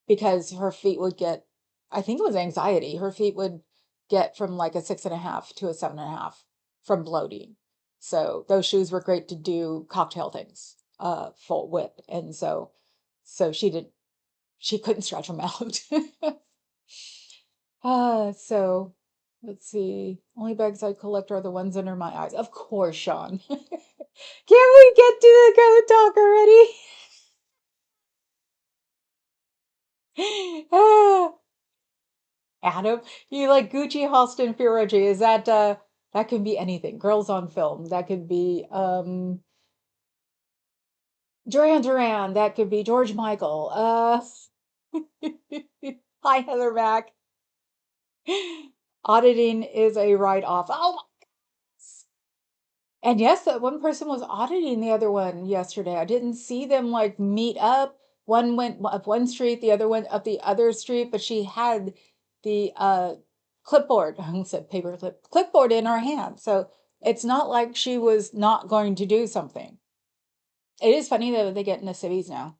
because her feet would get, I think it was anxiety. Her feet would get from like a 6.5 to a 7.5 from bloating. So those shoes were great to do cocktail things, full whip. And so she couldn't stretch them out. So let's see. Only bags I collect are the ones under my eyes. Of course, Sean. Can we get to the code talk already? Ah, Adam, you like Gucci, Halston, Fiorucci. Is that that can be anything. Girls on Film. That could be Duran Duran. That could be George Michael. Hi Heather Mack. Auditing is a write-off. Oh, and yes, that one person was auditing the other one yesterday. I didn't see them like meet up. One went up one street, the other went up the other street, but she had the clipboard, I almost said paper clipboard in her hand. So it's not like she was not going to do something. It is funny that they get into civvies now.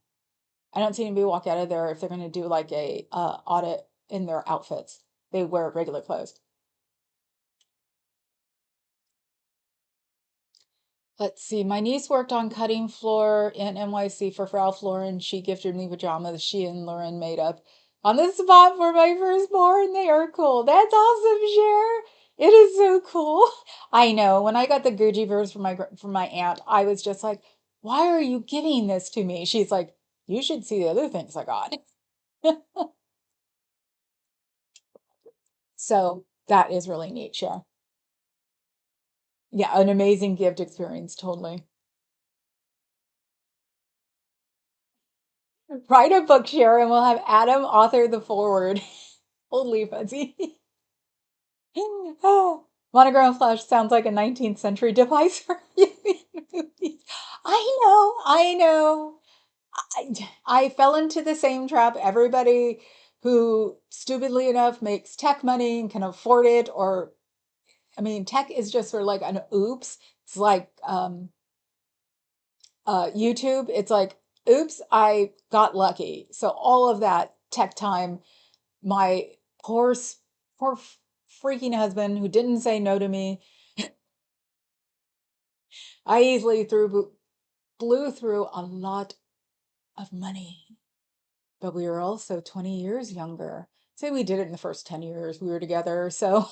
I don't see anybody walk out of there if they're going to do like a audit in their outfits. They wear regular clothes. Let's see. My niece worked on cutting floor in NYC for Ralph Lauren. She gifted me pajamas she and Lauren made up on the spot for my firstborn. They are cool. That's awesome, Cher. It is so cool. I know. When I got the Gucci verse from my aunt, I was just like, "Why are you giving this to me?" She's like, "You should see the other things I got." So that is really neat, Cher. Yeah, an amazing gift experience, totally. Write a book, Cher, and we'll have Adam author the foreword. Holy fuzzy. Monogram flash sounds like a 19th century device for movies. I know. I fell into the same trap. Everybody who, stupidly enough, makes tech money and can afford it, or, I mean, tech is just sort of like an oops. It's like YouTube. It's like, oops, I got lucky. So all of that tech time, my poor, poor freaking husband who didn't say no to me. I easily blew through a lot of money, but we were also 20 years younger. Say we did it in the first 10 years we were together. So,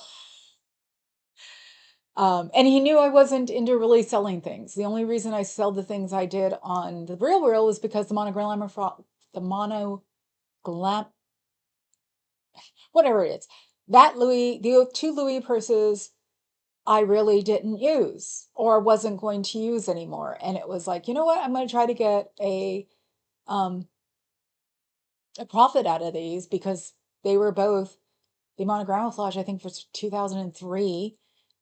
and he knew I wasn't into really selling things. The only reason I sell the things I did on the Real World was because the mono glam, whatever it is, that Louis, the two Louis purses I really didn't use or wasn't going to use anymore. And it was like, you know what? I'm going to try to get um a profit out of these because they were both the monogramouflage, I think, was 2003,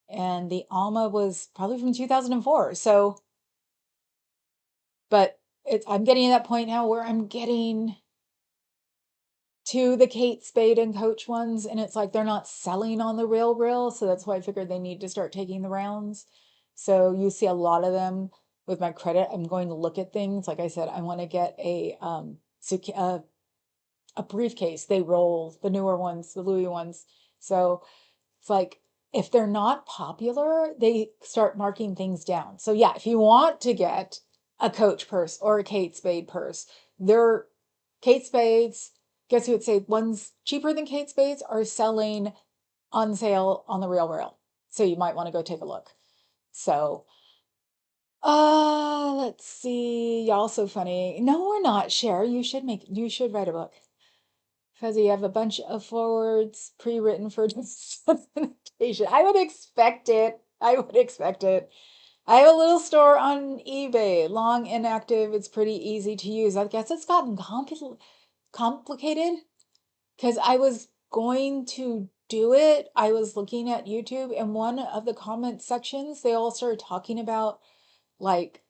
and the Alma was probably from 2004. So, but I'm getting to that point now where I'm getting to the Kate Spade and Coach ones, and it's like they're not selling on the real, so that's why I figured they need to start taking the rounds. So you see a lot of them with my credit. I'm going to look at things. Like I said, I want to get a briefcase. They roll the newer ones, the Louis ones. So it's like if they're not popular, they start marking things down. So yeah, if you want to get a Coach purse or a Kate Spade purse, they're Kate Spades, guess who would say ones cheaper than Kate Spades are selling on sale on the Real Real. So you might want to go take a look. So, let's see. Y'all so funny. No, we're not, Cher. You should write a book. Fuzzy, you have a bunch of forwards pre-written for dissemination. I would expect it. I would expect it. I have a little store on eBay, long inactive. It's pretty easy to use. I guess it's gotten complicated because I was going to do it. I was looking at YouTube, and one of the comment sections, they all started talking about like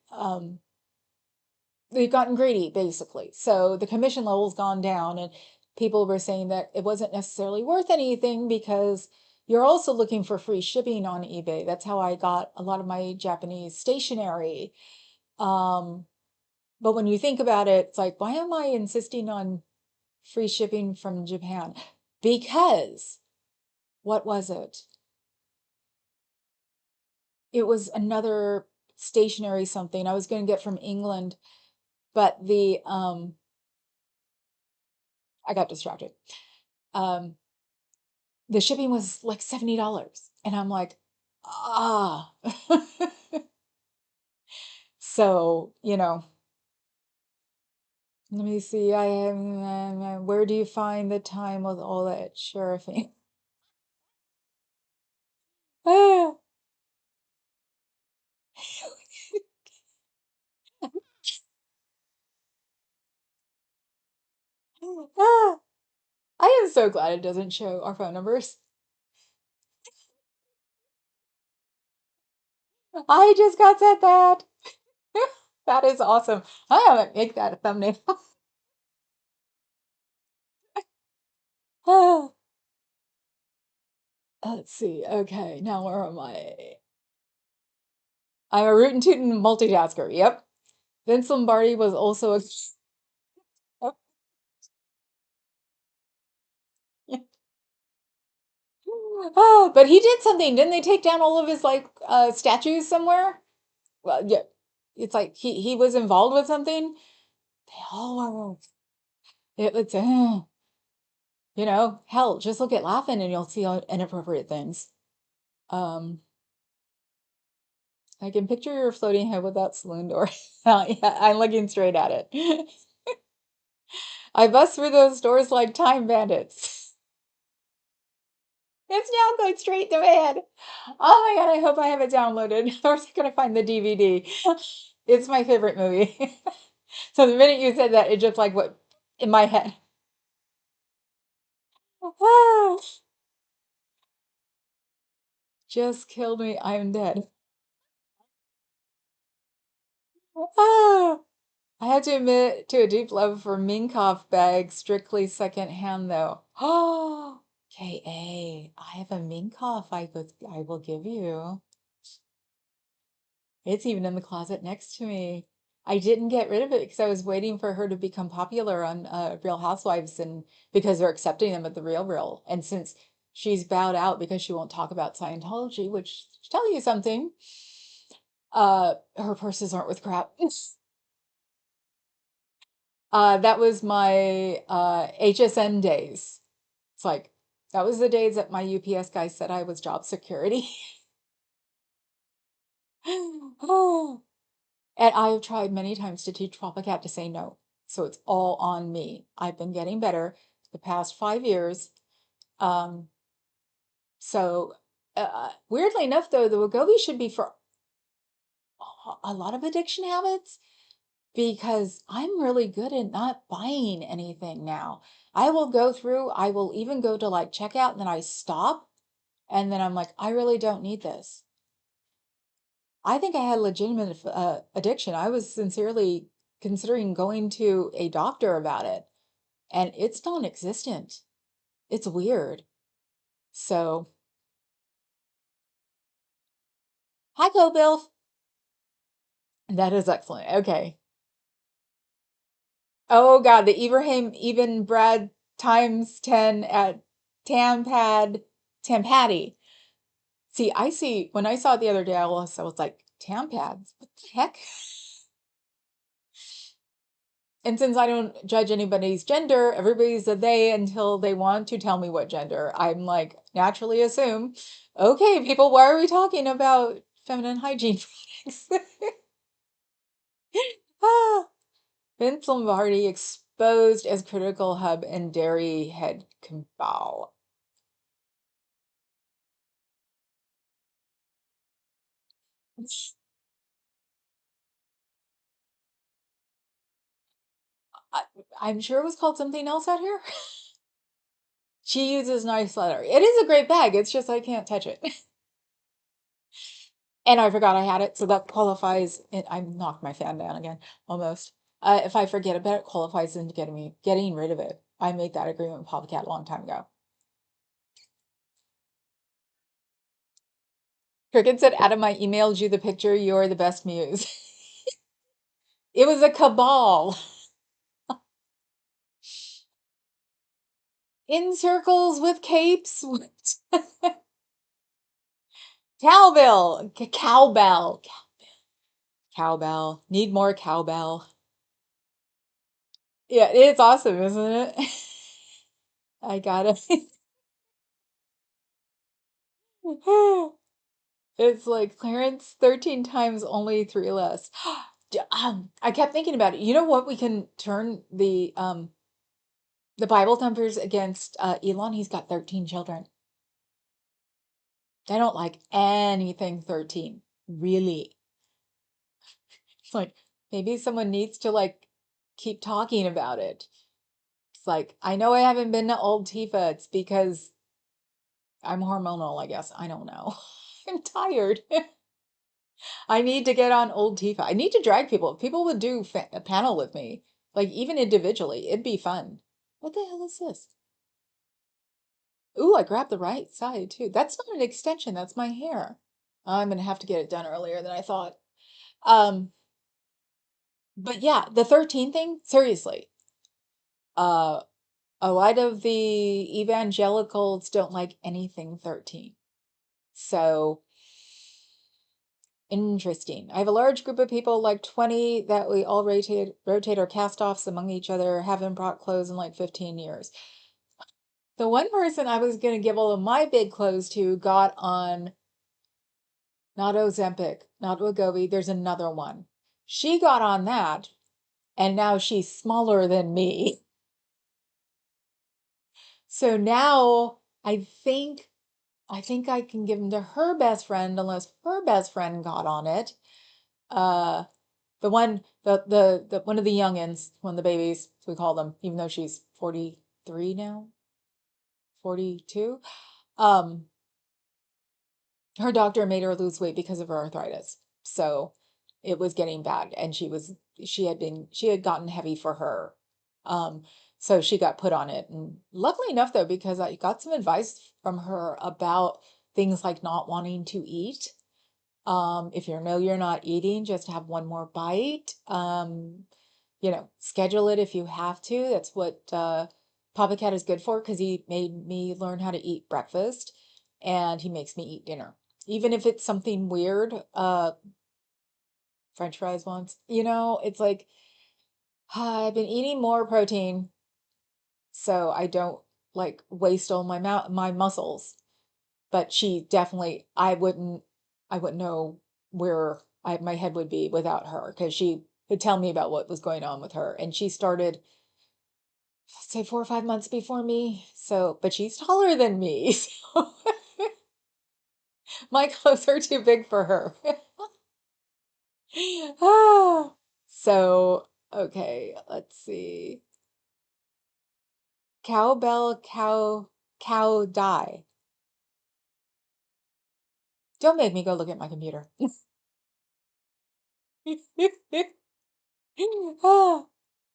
they've gotten greedy basically. So the commission level's gone down, and people were saying that it wasn't necessarily worth anything because you're also looking for free shipping on eBay. That's how I got a lot of my Japanese stationery. Um, but when you think about it, it's like, why am I insisting on free shipping from Japan? Because what was it? It was another stationery something I was going to get from England, but I got distracted. Um, the shipping was like $70. And I'm like, ah. So, let me see. I am, where do you find the time with all that sheriffing? Ah, ah. I am so glad it doesn't show our phone numbers. I just got said that. That is awesome. I gotta make that a thumbnail. Ah, let's see. Okay, now where am I? I'm a rootin' tootin' multitasker. Yep. Vince Lombardi was also a oh, but he did something. Didn't they take down all of his like statues somewhere? Well, yeah. It's like he was involved with something. They all were. It's hell, just look at Laughing and you'll see inappropriate things. Um, I can picture your floating head with that saloon door. Yeah, I'm looking straight at it. I bust through those doors like time bandits. It's now going straight to bed. Oh my God, I hope I have it downloaded. Or was I gonna find the DVD? It's my favorite movie. So the minute you said that, it just like what in my head. Ah, just killed me. I'm dead. Ah, I had to admit to a deep love for Minkoff bags, strictly secondhand though. Oh, KA, I have a Minkoff I will give you. It's even in the closet next to me. I didn't get rid of it because I was waiting for her to become popular on Real Housewives and because they're accepting them at the Real Real. And since she's bowed out because she won't talk about Scientology, which to tell you something, her purses aren't worth crap. That was my HSN days. It's like that was the days that my UPS guy said I was job security. Oh. And I've tried many times to teach Papa Cat to say no. So it's all on me. I've been getting better the past 5 years. Um, so weirdly enough, though, the Wegovy should be for a lot of addiction habits because I'm really good at not buying anything now. I will go through, I will even go to like checkout and then I stop and then I'm like, I really don't need this. I think I had legitimate addiction. I was sincerely considering going to a doctor about it, and it's non-existent. It's weird. So, hi, Go Bill. That is excellent. Okay. Oh God, the Ibrahim even Brad times 10 at Tampad Tampati. See, when I saw it the other day, I was like, Tampads? What the heck? And since I don't judge anybody's gender, everybody's a they until they want to tell me what gender. I'm like, naturally assume, okay, people, why are we talking about feminine hygiene products? Ah, Vince Lombardi exposed as critical hub and dairy head cabal. I, I'm sure it was called something else out here. She uses nice leather. It is a great bag. It's just I can't touch it. And I forgot I had it, so that qualifies. I knocked my fan down again, almost. If I forget about it, qualifies into getting rid of it. I made that agreement with Poppycat a long time ago. Cricket said, Adam, I emailed you the picture. You're the best muse. It was a cabal. In circles with capes. Cowbell. Cowbell. Cowbell. Need more cowbell. Yeah, it's awesome, isn't it? I got it. It's like clearance 13 times, only three less. I kept thinking about it. You know what? We can turn the Bible thumpers against Elon. He's got 13 children. They don't like anything 13. Really. It's like maybe someone needs to like keep talking about it. It's like, I know I haven't been to Old Tifa. It's because I'm hormonal, I guess. I don't know. I'm tired. I need to get on Old Tifa. I need to drag people. If people would do a panel with me, like even individually, it'd be fun. What the hell is this? Ooh, I grabbed the right side too. That's not an extension, that's my hair. I'm gonna have to get it done earlier than I thought. Um, but yeah, the 13 thing, seriously. Uh, a lot of the evangelicals don't like anything 13. So interesting. I have a large group of people, like 20, that we all rotate our cast-offs among each other, haven't brought clothes in like 15 years. The one person I was going to give all of my big clothes to got on not Ozempic, not Wegovy, there's another one. She got on that, and now she's smaller than me. So now I think I can give them to her best friend unless her best friend got on it. Uh the one of the youngins, one of the babies, we call them, even though she's 43 now, 42. Um, her doctor made her lose weight because of her arthritis. So it was getting bad and she had gotten heavy for her. Um, so she got put on it. And luckily enough though, because I got some advice from her about things like not wanting to eat. If you know you're not eating, just have one more bite. Schedule it if you have to. That's what Papa Cat is good for because he made me learn how to eat breakfast and he makes me eat dinner. Even if it's something weird, French fries once, it's like I've been eating more protein so I don't like waste all my muscles. But she definitely, I wouldn't know where my head would be without her because she would tell me about what was going on with her. And she started, say, 4 or 5 months before me. So, but she's taller than me. So my clothes are too big for her. Ah, so, okay, let's see. Cowbell, cow die. Don't make me go look at my computer. Ah,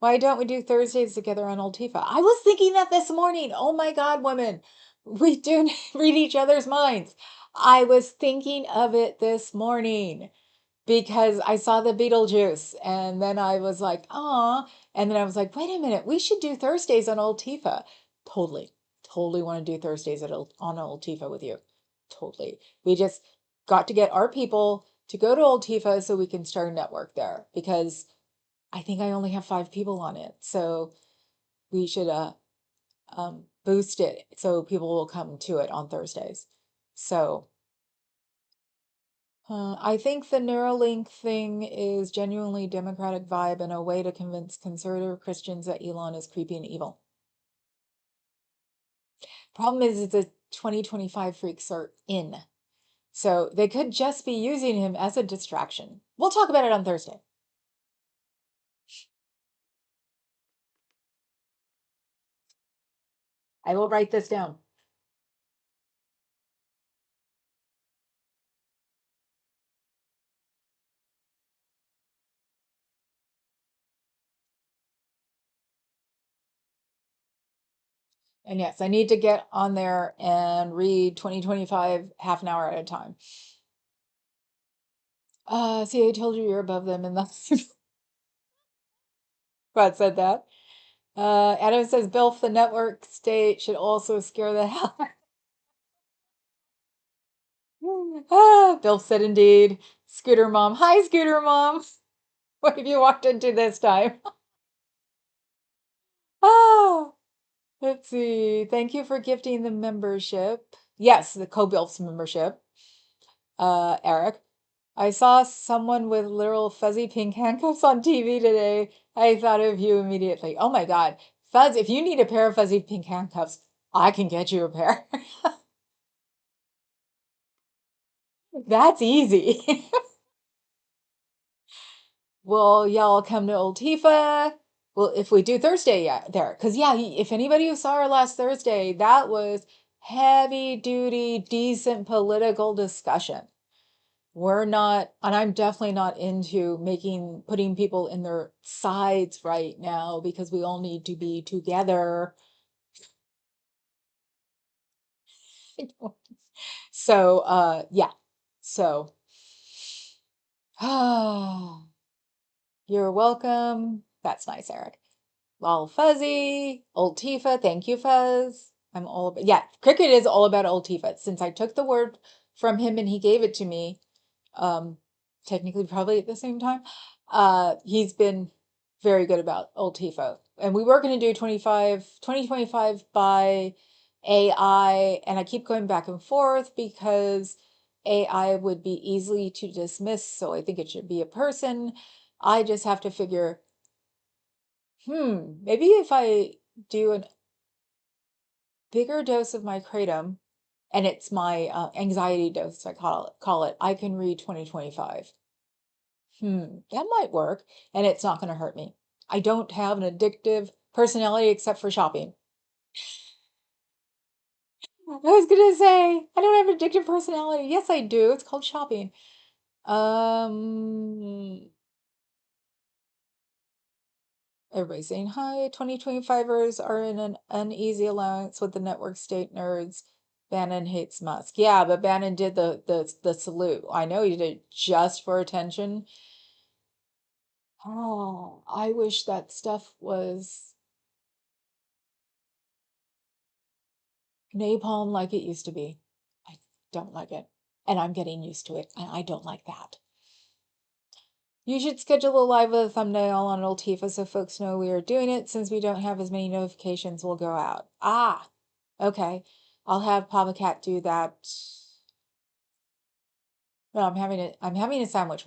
why don't we do Thursdays together on Old Tifa? I was thinking that this morning. Oh my God, women. We do read each other's minds. I was thinking of it this morning because I saw the Beetlejuice and then I was like, "Aw." And then I was like, wait a minute, we should do Thursdays on Old Tifa. Totally, totally want to do Thursdays on Old Tifa with you. totally. We just got to get our people to go to Old Tifa so we can start a network there because I think I only have 5 people on it. So we should boost it so people will come to it on Thursdays. So I think the Neuralink thing is genuinely democratic vibe and a way to convince conservative Christians that Elon is creepy and evil. Problem is the 2025 freaks are in. So they could just be using him as a distraction. We'll talk about it on Thursday. I will write this down. And yes, I need to get on there and read 2025 half an hour at a time. See, I told you you're above them, and that's Brad said that. Adam says Bilf, the network state should also scare the hell. Bilf said indeed. Scooter Mom. Hi, Scooter Mom. What have you walked into this time? Oh, let's see. Thank you for gifting the membership. Yes, the Co-Bilf's membership. Eric. I saw someone with literal fuzzy pink handcuffs on TV today. I thought of you immediately. Oh my God. Fuzz, if you need a pair of fuzzy pink handcuffs, I can get you a pair. That's easy. Will y'all come to Old Tifa? Well, if we do Thursday, yeah, there. Because, yeah, if anybody who saw her last Thursday, that was heavy duty, decent political discussion. We're not, and I'm definitely not into putting people in their sides right now because we all need to be together. So, yeah. So, you're welcome. That's nice, Eric. Lol Fuzzy, Old Tifa, thank you, Fuzz. I'm all about, yeah, cricket is all about Old Tifa. Since I took the word from him and he gave it to me, um, technically probably at the same time, he's been very good about Old Tifa. And we were going to do 2025 by AI, and I keep going back and forth because AI would be easily to dismiss, so I think it should be a person. I just have to figure, maybe if I do a bigger dose of my kratom, and it's my anxiety dose, I call it, I can read 2025. That might work, and it's not going to hurt me. I don't have an addictive personality except for shopping. I was gonna say, I don't have an addictive personality. Yes, I do. It's called shopping. Um, Everybody's saying hi. 2025ers are in an uneasy alliance with the network state nerds. Bannon hates Musk. Yeah, but Bannon did the salute. I know he did it just for attention. Oh, I wish that stuff was napalm like it used to be. I don't like it. And I'm getting used to it. And I don't like that. You should schedule a live with a thumbnail on Old Tifa so folks know we are doing it. Since we don't have as many notifications, will go out. Ah, okay. I'll have Papa Cat do that. No, I'm having a sandwich.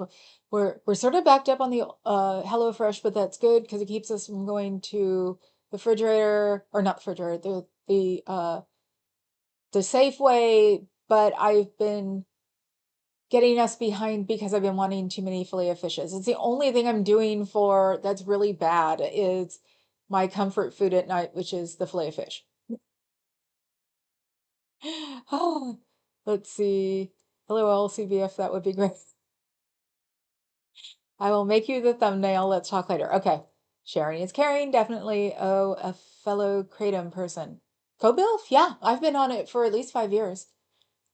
We're sort of backed up on the HelloFresh, but that's good because it keeps us from going to the refrigerator or not the refrigerator, the Safeway, but I've been getting us behind because I've been wanting too many filet of fishes. It's the only thing I'm doing for that's really bad is my comfort food at night, which is the filet of fish. Oh, let's see. LOL CBF, that would be great. I will make you the thumbnail. Let's talk later. Okay. Sharing is caring, definitely. Oh, a fellow Kratom person. Co-Bilf? Yeah, I've been on it for at least 5 years.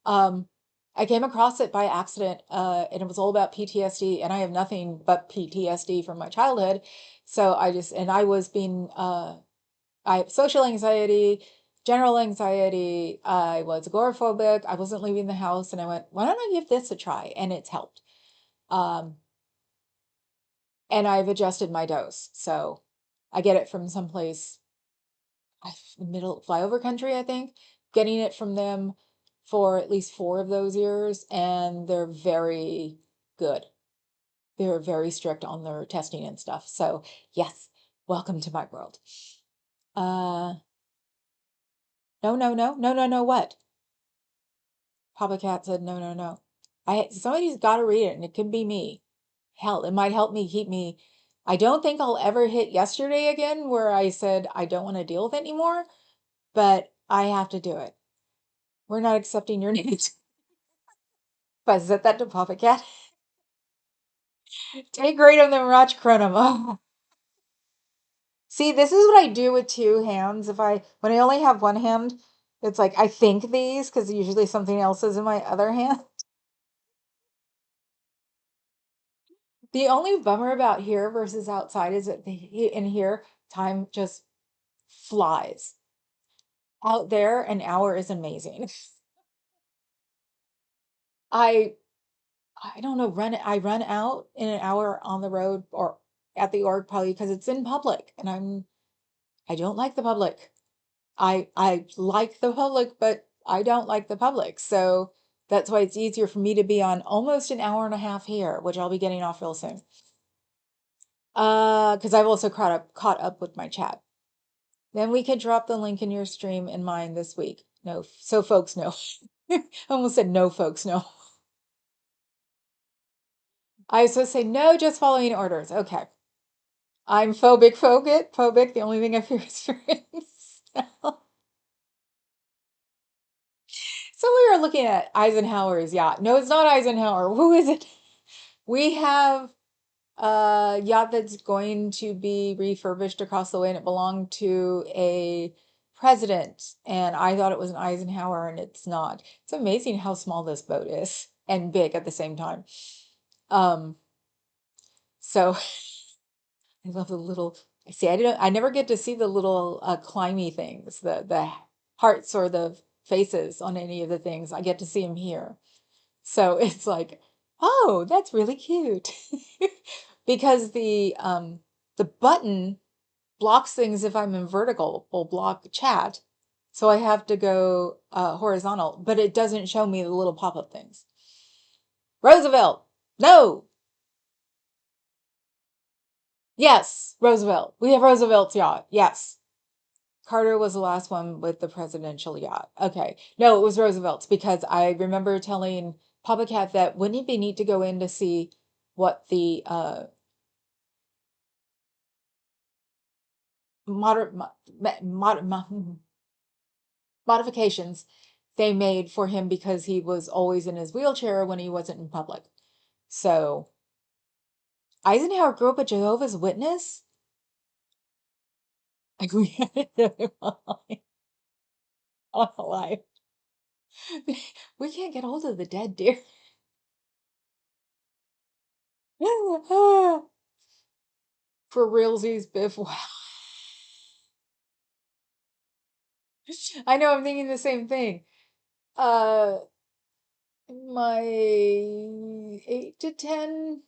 Um, I came across it by accident, and it was all about PTSD, and I have nothing but PTSD from my childhood. So I was being, I have social anxiety. general anxiety. I was agoraphobic. I wasn't leaving the house, and I went, why don't I give this a try? And it's helped. Um, and I've adjusted my dose. So I get it from someplace, middle flyover country, I think, getting it from them for at least 4 of those years, and they're very good. They're very strict on their testing and stuff. So yes, welcome to my world. Uh, no, no, no, no, no, no, what? Papa Cat said, no, no, no. Somebody's got to read it, and it could be me. Hell, it might help me keep me. I don't think I'll ever hit yesterday again where I said I don't want to deal with it anymore, but I have to do it. We're not accepting your names. If I said that to Papa Cat, take great of them, Raj Cronum. See, this is what I do with two hands. When I only have one hand, it's like I think these because usually something else is in my other hand. The only bummer about here versus outside is that in here, time just flies. Out there, an hour is amazing. I I don't know, I run out in an hour on the road or at the org probably because it's in public and I don't like the public. I like the public, but I don't like the public. So that's why it's easier for me to be on almost an hour and a half here, which I'll be getting off real soon. Because I've also caught up with my chat. Then we could drop the link in your stream and mine this week. No, so folks know. I almost said no folks know. I was supposed to say no, just following orders. Okay. I'm phobic. The only thing I fear is fairies. So we were looking at Eisenhower's yacht. No, it's not Eisenhower. Who is it? We have a yacht that's going to be refurbished across the way, and it belonged to a president. And I thought it was an Eisenhower, and it's not. It's amazing how small this boat is and big at the same time. Um, so I love the little. See, I never get to see the little climby things, the hearts or the faces on any of the things. I get to see them here. So it's like, oh, that's really cute. Because the button blocks things if I'm in vertical, will block chat. So I have to go horizontal, but it doesn't show me the little pop-up things. Roosevelt. No. Yes, Roosevelt. We have Roosevelt's yacht. Yes. Carter was the last one with the presidential yacht. Okay. No, it was Roosevelt's because I remember telling Papa Cat that wouldn't it be neat to go in to see what the moder mo- mod, mo- modifications they made for him because he was always in his wheelchair when he wasn't in public. So Eisenhower grew up a Jehovah's Witness. Like we on alive. We can't get hold of the dead, dear. For realsies, Biff. Wow. I know I'm thinking the same thing. Uh, my 8 to 10,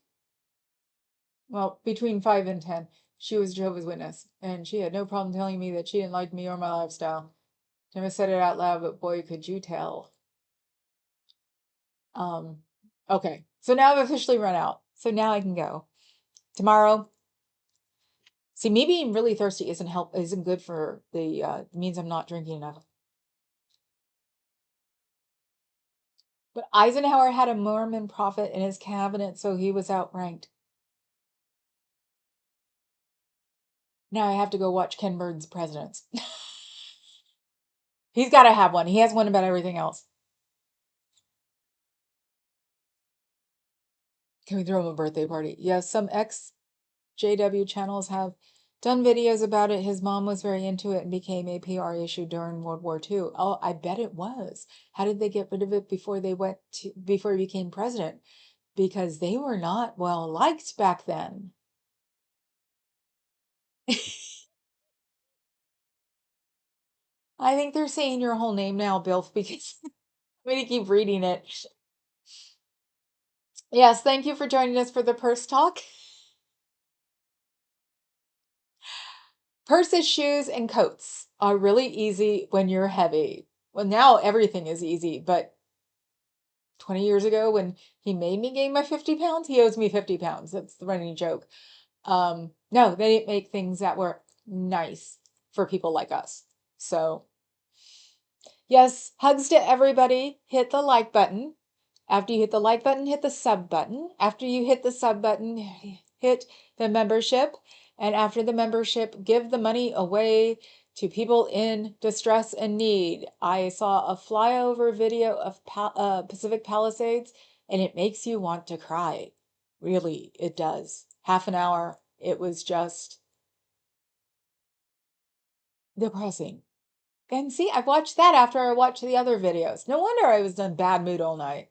well, between 5 and 10, she was Jehovah's Witness, and she had no problem telling me that she didn't like me or my lifestyle. Never said it out loud, but boy, could you tell. Um, okay, so now I've officially run out, so now I can go. Tomorrow, see, me being really thirsty isn't good for the means I'm not drinking enough. But Eisenhower had a Mormon prophet in his cabinet, so he was outranked. Now I have to go watch Ken Burns' Presidents. He's got to have one. He has one about everything else. Can we throw him a birthday party? Yes, some ex-JW channels have done videos about it. His mom was very into it and became a PR issue during World War II. Oh, I bet it was. How did they get rid of it before he became president? Because they were not well liked back then. I think they're saying your whole name now, Bill, because I'm going to keep reading it. Yes, thank you for joining us for the purse talk. Purses, shoes, and coats are really easy when you're heavy. Well, now everything is easy, but 20 years ago when he made me gain my 50 pounds, he owes me 50 pounds. That's the running joke. No, they didn't make things that were nice for people like us. So, yes, hugs to everybody. Hit the like button. After you hit the like button, hit the sub button. After you hit the sub button, hit the membership. And after the membership, give the money away to people in distress and need. I saw a flyover video of Pacific Palisades, and it makes you want to cry. Really, it does. Half an hour, it was just depressing. And see, I've watched that after I watched the other videos. No wonder I was in bad mood all night.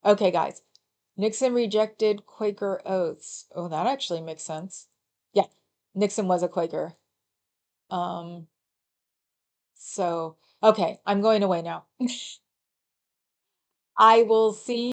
Okay, guys. Nixon rejected Quaker oaths. Oh, that actually makes sense. Yeah, Nixon was a Quaker. Um, so, okay, I'm going away now. I will see